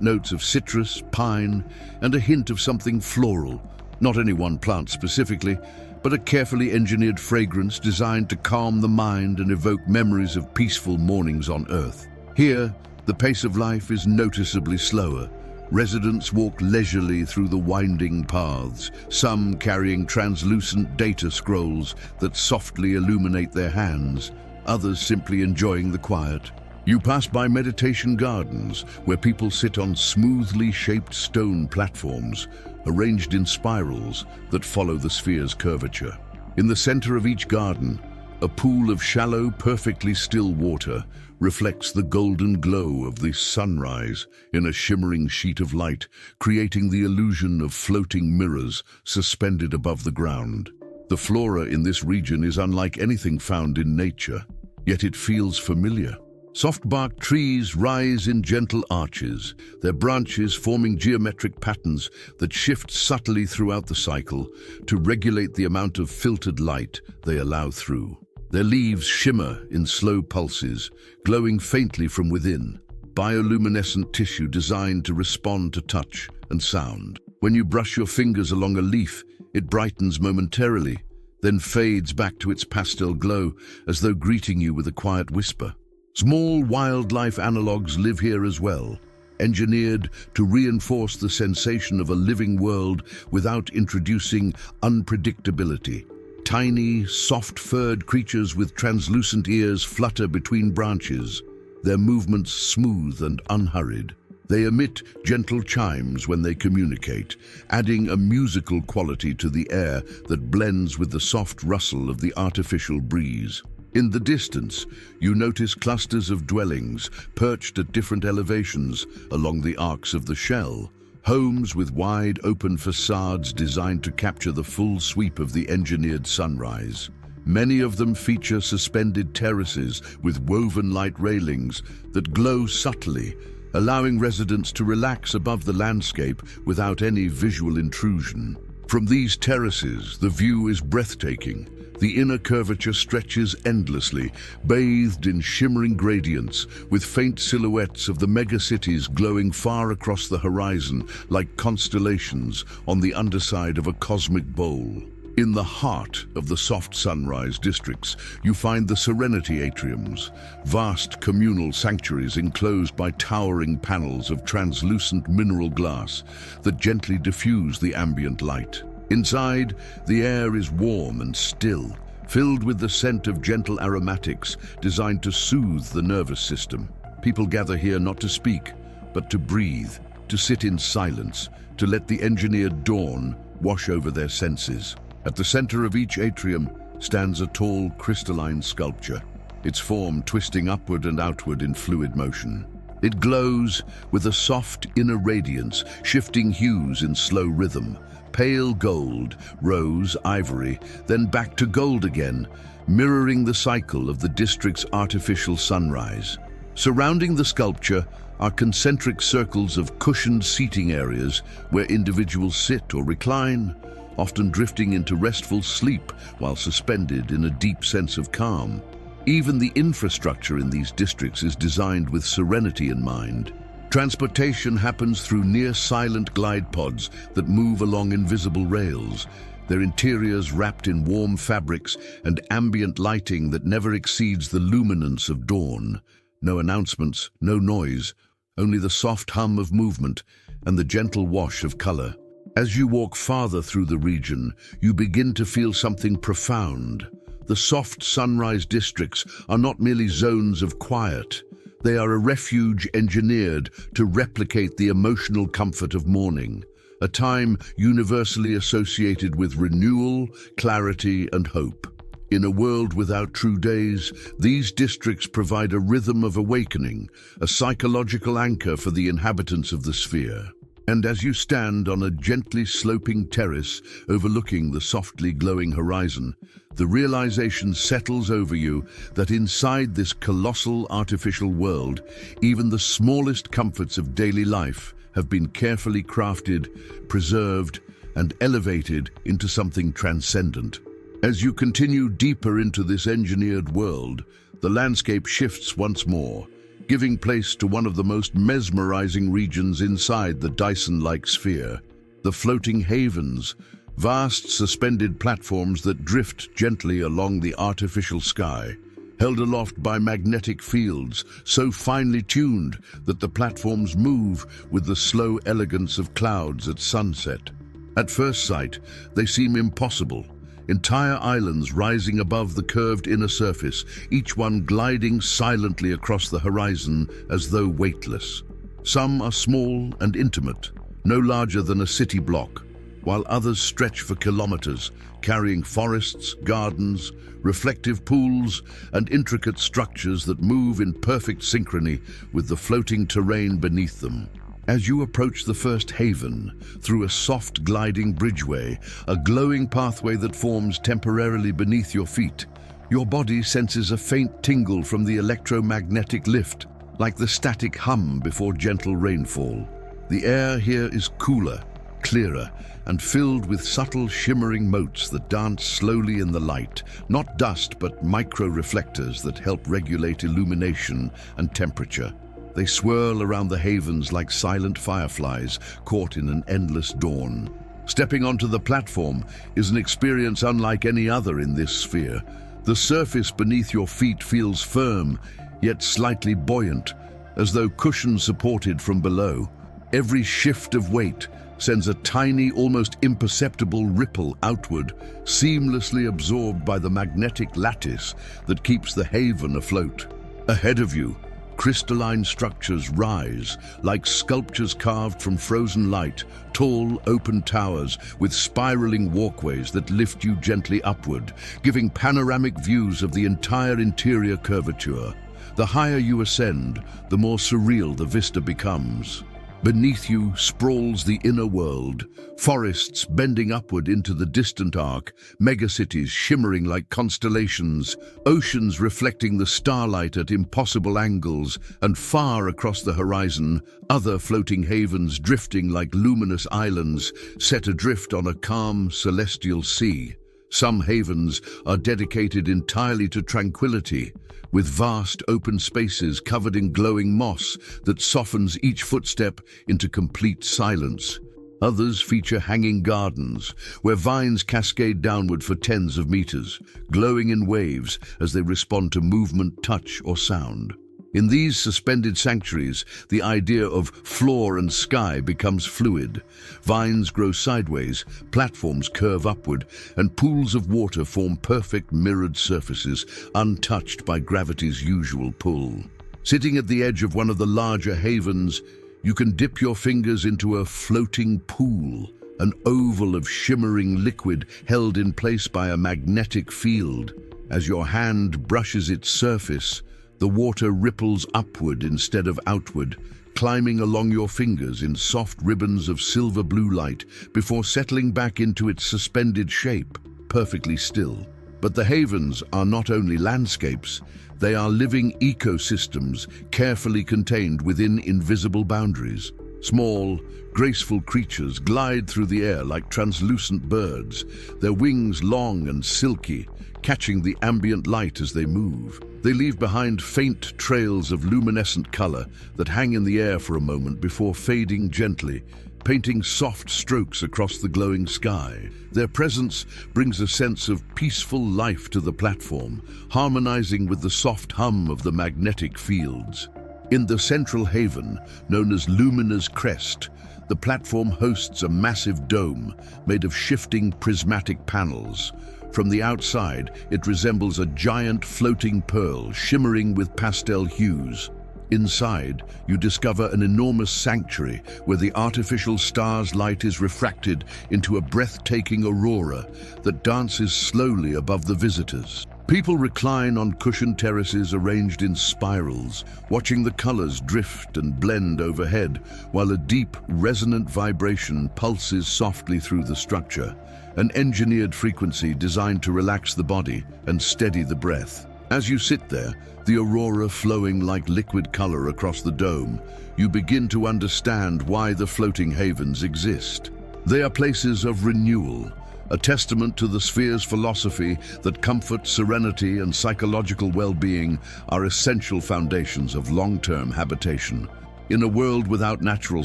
notes of citrus, pine, and a hint of something floral, not any one plant specifically, but a carefully engineered fragrance designed to calm the mind and evoke memories of peaceful mornings on Earth. Here, the pace of life is noticeably slower. Residents walk leisurely through the winding paths, some carrying translucent data scrolls that softly illuminate their hands, others simply enjoying the quiet. You pass by meditation gardens, where people sit on smoothly shaped stone platforms, arranged in spirals that follow the sphere's curvature. In the center of each garden, a pool of shallow, perfectly still water reflects the golden glow of the sunrise in a shimmering sheet of light, creating the illusion of floating mirrors suspended above the ground. The flora in this region is unlike anything found in nature, yet it feels familiar. Soft-barked trees rise in gentle arches, their branches forming geometric patterns that shift subtly throughout the cycle to regulate the amount of filtered light they allow through. Their leaves shimmer in slow pulses, glowing faintly from within, bioluminescent tissue designed to respond to touch and sound. When you brush your fingers along a leaf, it brightens momentarily, then fades back to its pastel glow as though greeting you with a quiet whisper. Small wildlife analogues live here as well, engineered to reinforce the sensation of a living world without introducing unpredictability. Tiny, soft-furred creatures with translucent ears flutter between branches, their movements smooth and unhurried. They emit gentle chimes when they communicate, adding a musical quality to the air that blends with the soft rustle of the artificial breeze. In the distance, you notice clusters of dwellings perched at different elevations along the arcs of the shell, homes with wide open facades designed to capture the full sweep of the engineered sunrise. Many of them feature suspended terraces with woven light railings that glow subtly, allowing residents to relax above the landscape without any visual intrusion. From these terraces, the view is breathtaking. The inner curvature stretches endlessly, bathed in shimmering gradients, with faint silhouettes of the megacities glowing far across the horizon like constellations on the underside of a cosmic bowl. In the heart of the soft sunrise districts, you find the Serenity atriums, vast communal sanctuaries enclosed by towering panels of translucent mineral glass that gently diffuse the ambient light. Inside, the air is warm and still, filled with the scent of gentle aromatics designed to soothe the nervous system. People gather here not to speak, but to breathe, to sit in silence, to let the engineered dawn wash over their senses. At the center of each atrium stands a tall, crystalline sculpture, its form twisting upward and outward in fluid motion. It glows with a soft inner radiance, shifting hues in slow rhythm. Pale gold, rose, ivory, then back to gold again, mirroring the cycle of the district's artificial sunrise. Surrounding the sculpture are concentric circles of cushioned seating areas where individuals sit or recline, often drifting into restful sleep while suspended in a deep sense of calm. Even the infrastructure in these districts is designed with serenity in mind. Transportation happens through near-silent glide pods that move along invisible rails, their interiors wrapped in warm fabrics and ambient lighting that never exceeds the luminance of dawn. No announcements, no noise, only the soft hum of movement and the gentle wash of color. As you walk farther through the region, you begin to feel something profound. The soft sunrise districts are not merely zones of quiet. They are a refuge engineered to replicate the emotional comfort of morning, a time universally associated with renewal, clarity, and hope. In a world without true days, these districts provide a rhythm of awakening, a psychological anchor for the inhabitants of the sphere. And as you stand on a gently sloping terrace overlooking the softly glowing horizon, the realization settles over you that inside this colossal artificial world, even the smallest comforts of daily life have been carefully crafted, preserved, and elevated into something transcendent. As you continue deeper into this engineered world, the landscape shifts once more, giving place to one of the most mesmerizing regions inside the Dyson-like sphere, the floating havens, vast suspended platforms that drift gently along the artificial sky, held aloft by magnetic fields so finely tuned that the platforms move with the slow elegance of clouds at sunset. At first sight, they seem impossible. Entire islands rising above the curved inner surface, each one gliding silently across the horizon as though weightless. Some are small and intimate, no larger than a city block, while others stretch for kilometers, carrying forests, gardens, reflective pools, and intricate structures that move in perfect synchrony with the floating terrain beneath them. As you approach the first haven, through a soft gliding bridgeway, a glowing pathway that forms temporarily beneath your feet, your body senses a faint tingle from the electromagnetic lift, like the static hum before gentle rainfall. The air here is cooler, clearer, and filled with subtle shimmering motes that dance slowly in the light, not dust but micro-reflectors that help regulate illumination and temperature. They swirl around the havens like silent fireflies caught in an endless dawn. Stepping onto the platform is an experience unlike any other in this sphere. The surface beneath your feet feels firm, yet slightly buoyant, as though cushions supported from below. Every shift of weight sends a tiny, almost imperceptible ripple outward, seamlessly absorbed by the magnetic lattice that keeps the haven afloat. Ahead of you, crystalline structures rise, like sculptures carved from frozen light, tall, open towers with spiraling walkways that lift you gently upward, giving panoramic views of the entire interior curvature. The higher you ascend, the more surreal the vista becomes. Beneath you sprawls the inner world, forests bending upward into the distant arc, megacities shimmering like constellations, oceans reflecting the starlight at impossible angles, and far across the horizon, other floating havens drifting like luminous islands set adrift on a calm, celestial sea. Some havens are dedicated entirely to tranquility, with vast open spaces covered in glowing moss that softens each footstep into complete silence. Others feature hanging gardens, where vines cascade downward for tens of meters, glowing in waves as they respond to movement, touch, or sound. In these suspended sanctuaries, the idea of floor and sky becomes fluid. Vines grow sideways, platforms curve upward, and pools of water form perfect mirrored surfaces, untouched by gravity's usual pull. Sitting at the edge of one of the larger havens, you can dip your fingers into a floating pool, an oval of shimmering liquid held in place by a magnetic field. As your hand brushes its surface, the water ripples upward instead of outward, climbing along your fingers in soft ribbons of silver-blue light before settling back into its suspended shape, perfectly still. But the havens are not only landscapes, they are living ecosystems carefully contained within invisible boundaries. Small, graceful creatures glide through the air like translucent birds, their wings long and silky, catching the ambient light as they move. They leave behind faint trails of luminescent color that hang in the air for a moment before fading gently, painting soft strokes across the glowing sky. Their presence brings a sense of peaceful life to the platform, harmonizing with the soft hum of the magnetic fields. In the central haven, known as Lumina's Crest, the platform hosts a massive dome made of shifting prismatic panels. From the outside, it resembles a giant floating pearl shimmering with pastel hues. Inside, you discover an enormous sanctuary where the artificial star's light is refracted into a breathtaking aurora that dances slowly above the visitors. People recline on cushioned terraces arranged in spirals, watching the colors drift and blend overhead, while a deep, resonant vibration pulses softly through the structure, an engineered frequency designed to relax the body and steady the breath. As you sit there, the aurora flowing like liquid color across the dome, you begin to understand why the floating havens exist. They are places of renewal, a testament to the sphere's philosophy that comfort, serenity, and psychological well-being are essential foundations of long-term habitation. In a world without natural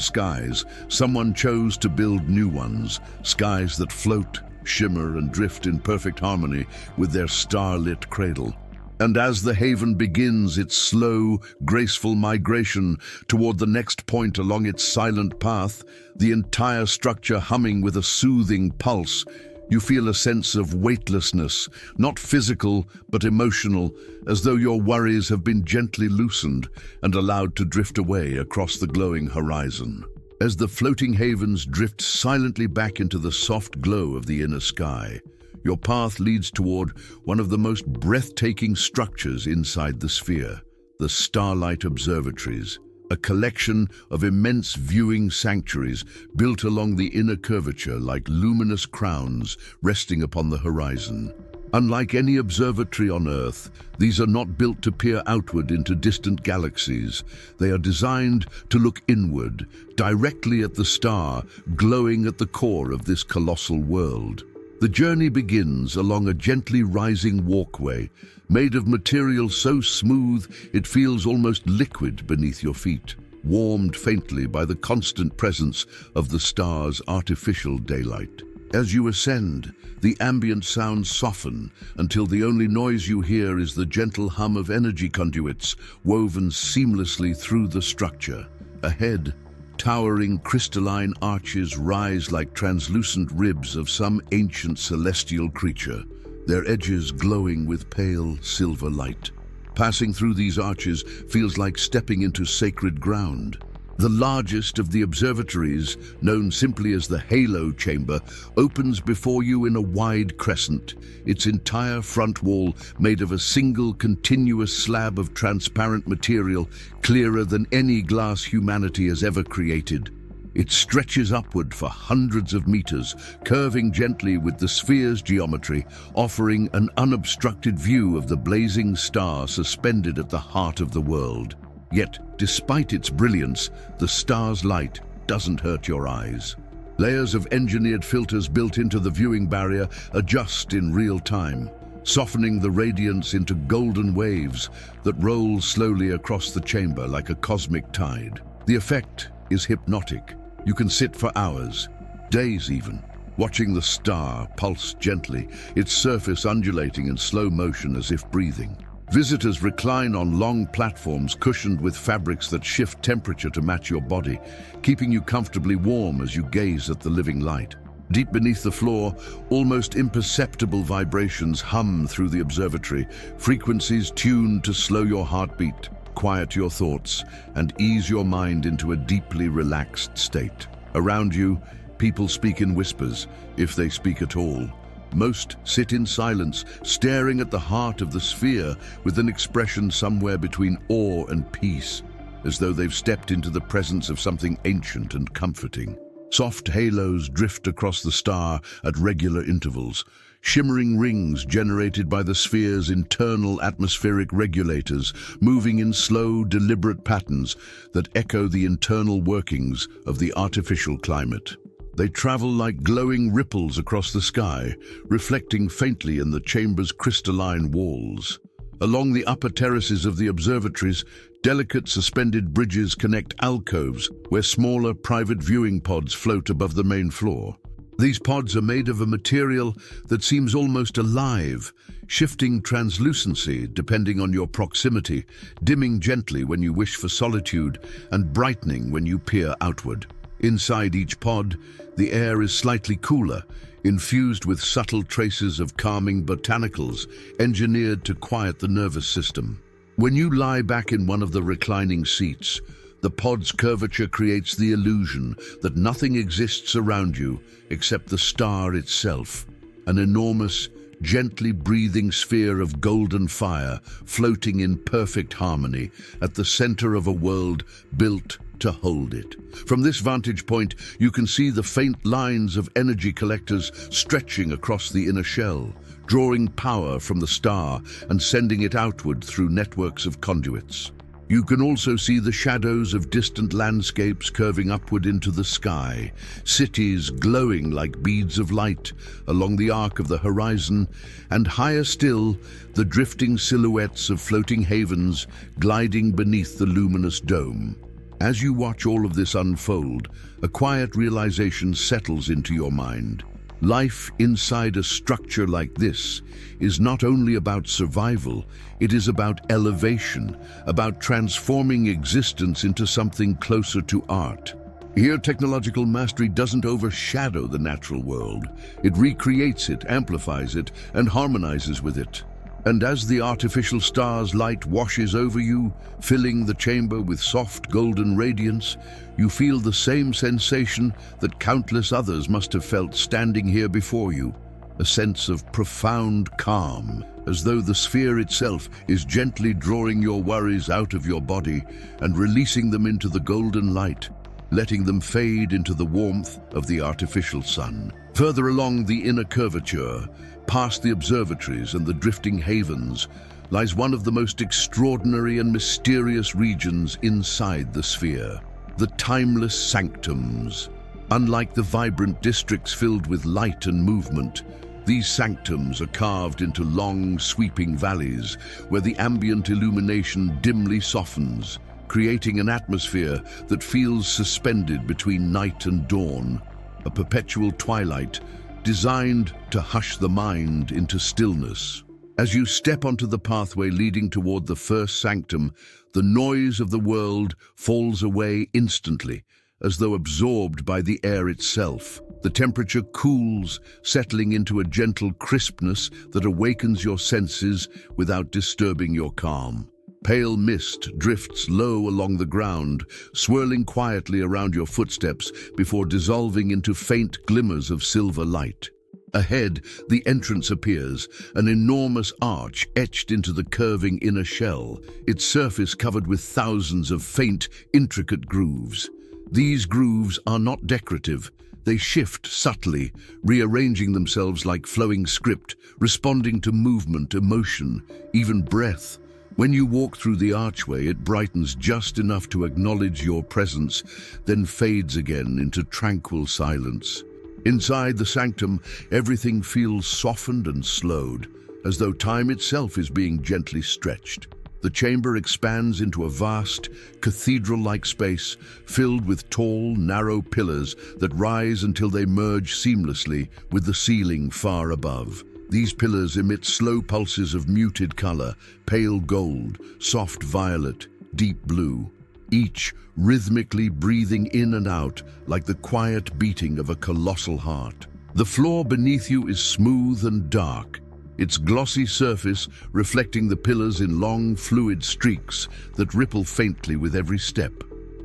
skies, someone chose to build new ones, skies that float, shimmer, and drift in perfect harmony with their star-lit cradle. And as the haven begins its slow, graceful migration toward the next point along its silent path, the entire structure humming with a soothing pulse, you feel a sense of weightlessness, not physical but emotional, as though your worries have been gently loosened and allowed to drift away across the glowing horizon. As the floating havens drift silently back into the soft glow of the inner sky, your path leads toward one of the most breathtaking structures inside the sphere, the starlight observatories, a collection of immense viewing sanctuaries built along the inner curvature like luminous crowns resting upon the horizon. Unlike any observatory on Earth, these are not built to peer outward into distant galaxies. They are designed to look inward, directly at the star glowing at the core of this colossal world. The journey begins along a gently rising walkway, made of material so smooth it feels almost liquid beneath your feet, warmed faintly by the constant presence of the star's artificial daylight. As you ascend, the ambient sounds soften until the only noise you hear is the gentle hum of energy conduits woven seamlessly through the structure. Ahead, towering crystalline arches rise like translucent ribs of some ancient celestial creature, their edges glowing with pale silver light. Passing through these arches feels like stepping into sacred ground. The largest of the observatories, known simply as the Halo Chamber, opens before you in a wide crescent, its entire front wall made of a single continuous slab of transparent material clearer than any glass humanity has ever created. It stretches upward for hundreds of meters, curving gently with the sphere's geometry, offering an unobstructed view of the blazing star suspended at the heart of the world. Yet, despite its brilliance, the star's light doesn't hurt your eyes. Layers of engineered filters built into the viewing barrier adjust in real time, softening the radiance into golden waves that roll slowly across the chamber like a cosmic tide. The effect is hypnotic. You can sit for hours, days even, watching the star pulse gently, its surface undulating in slow motion as if breathing. Visitors recline on long platforms cushioned with fabrics that shift temperature to match your body, keeping you comfortably warm as you gaze at the living light. Deep beneath the floor, almost imperceptible vibrations hum through the observatory, frequencies tuned to slow your heartbeat, quiet your thoughts, and ease your mind into a deeply relaxed state. Around you, people speak in whispers, if they speak at all. Most sit in silence, staring at the heart of the sphere with an expression somewhere between awe and peace, as though they've stepped into the presence of something ancient and comforting. Soft halos drift across the star at regular intervals, shimmering rings generated by the sphere's internal atmospheric regulators, moving in slow, deliberate patterns that echo the internal workings of the artificial climate. They travel like glowing ripples across the sky, reflecting faintly in the chamber's crystalline walls. Along the upper terraces of the observatories, delicate suspended bridges connect alcoves where smaller private viewing pods float above the main floor. These pods are made of a material that seems almost alive, shifting translucency depending on your proximity, dimming gently when you wish for solitude and brightening when you peer outward. Inside each pod, the air is slightly cooler, infused with subtle traces of calming botanicals engineered to quiet the nervous system. When you lie back in one of the reclining seats, the pod's curvature creates the illusion that nothing exists around you except the star itself, an enormous, gently breathing sphere of golden fire floating in perfect harmony at the center of a world built to hold it. From this vantage point, you can see the faint lines of energy collectors stretching across the inner shell, drawing power from the star and sending it outward through networks of conduits. You can also see the shadows of distant landscapes curving upward into the sky, cities glowing like beads of light along the arc of the horizon, and higher still, the drifting silhouettes of floating havens gliding beneath the luminous dome. As you watch all of this unfold, a quiet realization settles into your mind. Life inside a structure like this is not only about survival, it is about elevation, about transforming existence into something closer to art. Here, technological mastery doesn't overshadow the natural world. It recreates it, amplifies it, and harmonizes with it. And as the artificial star's light washes over you, filling the chamber with soft golden radiance, you feel the same sensation that countless others must have felt standing here before you, a sense of profound calm, as though the sphere itself is gently drawing your worries out of your body and releasing them into the golden light, letting them fade into the warmth of the artificial sun. Further along the inner curvature, past the observatories and the drifting havens, lies one of the most extraordinary and mysterious regions inside the sphere, the timeless sanctums. Unlike the vibrant districts filled with light and movement, these sanctums are carved into long, sweeping valleys where the ambient illumination dimly softens, creating an atmosphere that feels suspended between night and dawn, a perpetual twilight designed to hush the mind into stillness. As you step onto the pathway leading toward the first sanctum, the noise of the world falls away instantly, as though absorbed by the air itself. The temperature cools, settling into a gentle crispness that awakens your senses without disturbing your calm. Pale mist drifts low along the ground, swirling quietly around your footsteps before dissolving into faint glimmers of silver light. Ahead, the entrance appears, an enormous arch etched into the curving inner shell, its surface covered with thousands of faint, intricate grooves. These grooves are not decorative. They shift subtly, rearranging themselves like flowing script, responding to movement, emotion, even breath. When you walk through the archway, it brightens just enough to acknowledge your presence, then fades again into tranquil silence. Inside the sanctum, everything feels softened and slowed, as though time itself is being gently stretched. The chamber expands into a vast, cathedral-like space filled with tall, narrow pillars that rise until they merge seamlessly with the ceiling far above. These pillars emit slow pulses of muted color, pale gold, soft violet, deep blue, each rhythmically breathing in and out like the quiet beating of a colossal heart. The floor beneath you is smooth and dark, its glossy surface reflecting the pillars in long, fluid streaks that ripple faintly with every step.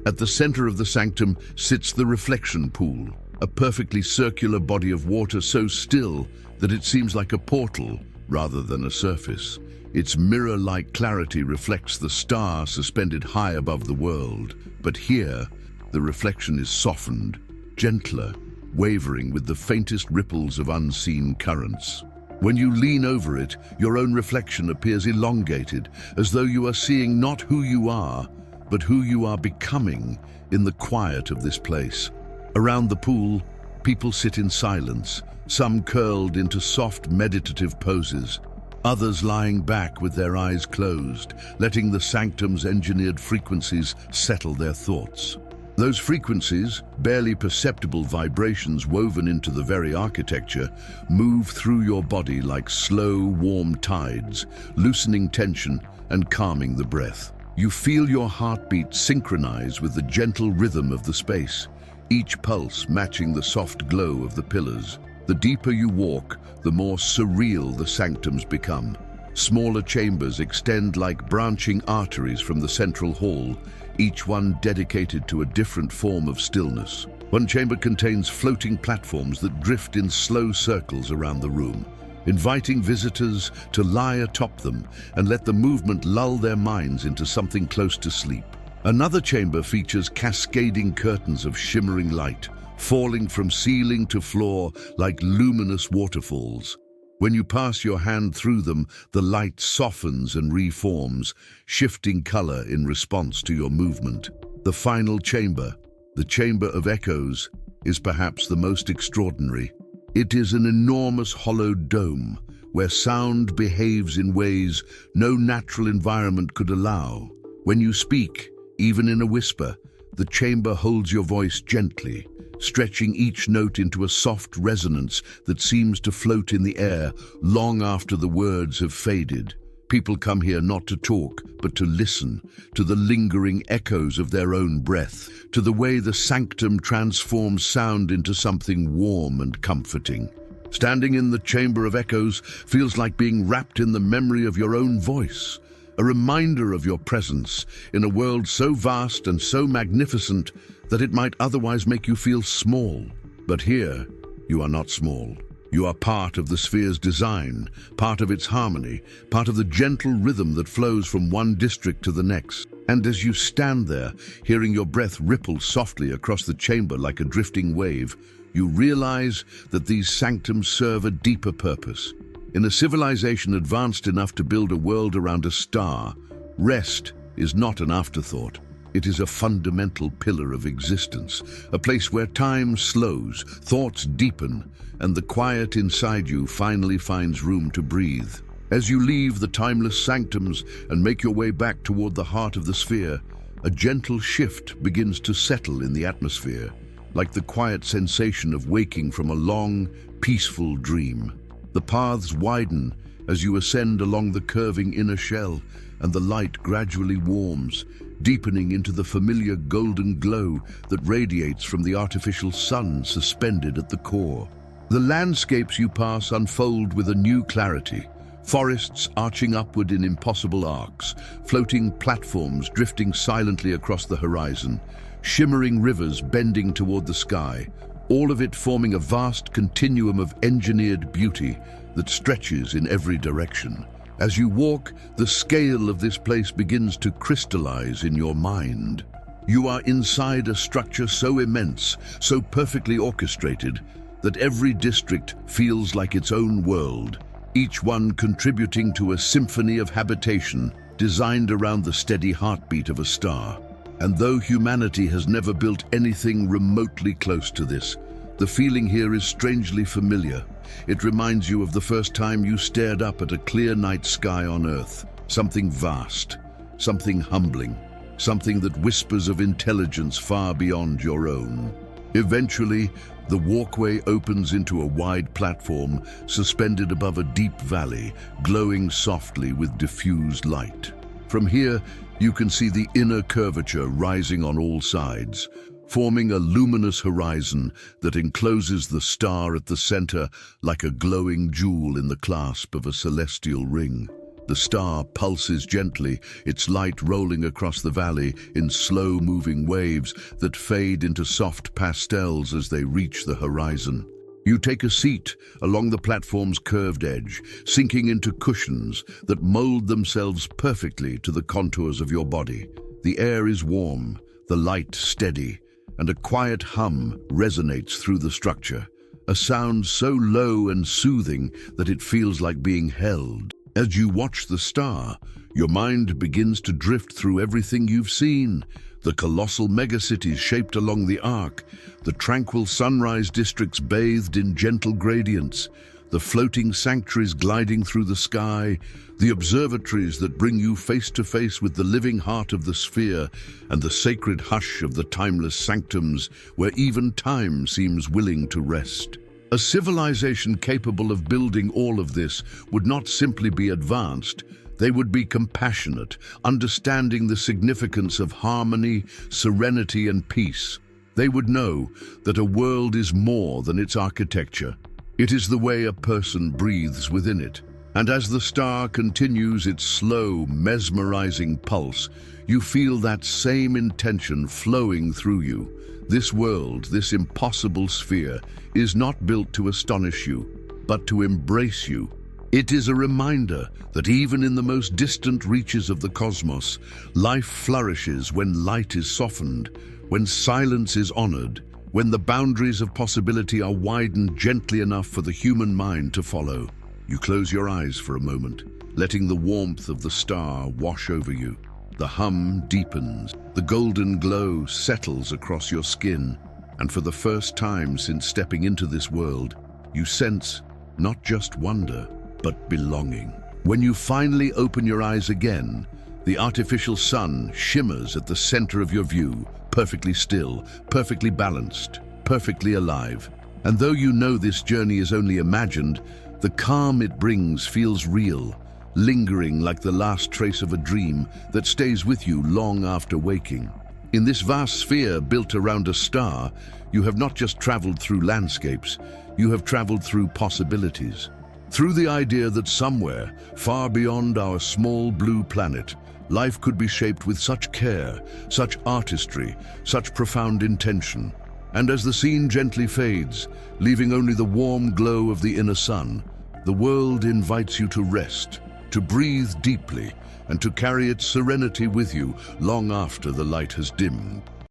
At the center of the sanctum sits the reflection pool, a perfectly circular body of water so still that it seems like a portal rather than a surface. Its mirror-like clarity reflects the star suspended high above the world. But here, the reflection is softened, gentler, wavering with the faintest ripples of unseen currents. When you lean over it, your own reflection appears elongated, as though you are seeing not who you are, but who you are becoming in the quiet of this place. Around the pool, people sit in silence, some curled into soft meditative poses, others lying back with their eyes closed, letting the sanctum's engineered frequencies settle their thoughts. Those frequencies, barely perceptible vibrations woven into the very architecture, move through your body like slow, warm tides, loosening tension and calming the breath. You feel your heartbeat synchronize with the gentle rhythm of the space, each pulse matching the soft glow of the pillars. The deeper you walk, the more surreal the sanctums become. Smaller chambers extend like branching arteries from the central hall, each one dedicated to a different form of stillness. One chamber contains floating platforms that drift in slow circles around the room, inviting visitors to lie atop them and let the movement lull their minds into something close to sleep. Another chamber features cascading curtains of shimmering light, falling from ceiling to floor like luminous waterfalls. When you pass your hand through them, the light softens and reforms, shifting color in response to your movement. The final chamber, the Chamber of Echoes, is perhaps the most extraordinary. It is an enormous hollowed dome where sound behaves in ways no natural environment could allow. When you speak, even in a whisper, the chamber holds your voice gently, stretching each note into a soft resonance that seems to float in the air long after the words have faded. People come here not to talk, but to listen, to the lingering echoes of their own breath, to the way the sanctum transforms sound into something warm and comforting. Standing in the Chamber of Echoes feels like being wrapped in the memory of your own voice, a reminder of your presence in a world so vast and so magnificent that it might otherwise make you feel small. But here, you are not small. You are part of the sphere's design, part of its harmony, part of the gentle rhythm that flows from one district to the next. And as you stand there, hearing your breath ripple softly across the chamber like a drifting wave, you realize that these sanctums serve a deeper purpose. In a civilization advanced enough to build a world around a star, rest is not an afterthought. It is a fundamental pillar of existence, a place where time slows, thoughts deepen, and the quiet inside you finally finds room to breathe. As you leave the timeless sanctums and make your way back toward the heart of the sphere, a gentle shift begins to settle in the atmosphere, like the quiet sensation of waking from a long, peaceful dream. The paths widen as you ascend along the curving inner shell, and the light gradually warms, deepening into the familiar golden glow that radiates from the artificial sun suspended at the core. The landscapes you pass unfold with a new clarity. Forests arching upward in impossible arcs, floating platforms drifting silently across the horizon, shimmering rivers bending toward the sky, all of it forming a vast continuum of engineered beauty that stretches in every direction. As you walk, the scale of this place begins to crystallize in your mind. You are inside a structure so immense, so perfectly orchestrated, that every district feels like its own world, each one contributing to a symphony of habitation designed around the steady heartbeat of a star. And though humanity has never built anything remotely close to this, the feeling here is strangely familiar. It reminds you of the first time you stared up at a clear night sky on Earth. Something vast, something humbling, something that whispers of intelligence far beyond your own. Eventually, the walkway opens into a wide platform suspended above a deep valley, glowing softly with diffused light. From here, you can see the inner curvature rising on all sides, forming a luminous horizon that encloses the star at the center like a glowing jewel in the clasp of a celestial ring. The star pulses gently, its light rolling across the valley in slow-moving waves that fade into soft pastels as they reach the horizon. You take a seat along the platform's curved edge, sinking into cushions that mold themselves perfectly to the contours of your body. The air is warm, the light steady, and a quiet hum resonates through the structure, a sound so low and soothing that it feels like being held. As you watch the star, your mind begins to drift through everything you've seen: the colossal megacities shaped along the arc, the tranquil sunrise districts bathed in gentle gradients, the floating sanctuaries gliding through the sky, the observatories that bring you face to face with the living heart of the sphere, and the sacred hush of the timeless sanctums where even time seems willing to rest. A civilization capable of building all of this would not simply be advanced, they would be compassionate, understanding the significance of harmony, serenity, and peace. They would know that a world is more than its architecture. It is the way a person breathes within it. And as the star continues its slow, mesmerizing pulse, you feel that same intention flowing through you. This world, this impossible sphere, is not built to astonish you, but to embrace you. It is a reminder that even in the most distant reaches of the cosmos, life flourishes when light is softened, when silence is honored, when the boundaries of possibility are widened gently enough for the human mind to follow. You close your eyes for a moment, letting the warmth of the star wash over you. The hum deepens, the golden glow settles across your skin, and for the first time since stepping into this world, you sense not just wonder, but belonging. When you finally open your eyes again, the artificial sun shimmers at the center of your view, perfectly still, perfectly balanced, perfectly alive. And though you know this journey is only imagined, the calm it brings feels real, lingering like the last trace of a dream that stays with you long after waking. In this vast sphere built around a star, you have not just traveled through landscapes, you have traveled through possibilities. Through the idea that somewhere, far beyond our small blue planet, life could be shaped with such care, such artistry, such profound intention. And as the scene gently fades, leaving only the warm glow of the inner sun, the world invites you to rest, to breathe deeply, and to carry its serenity with you long after the light has dimmed.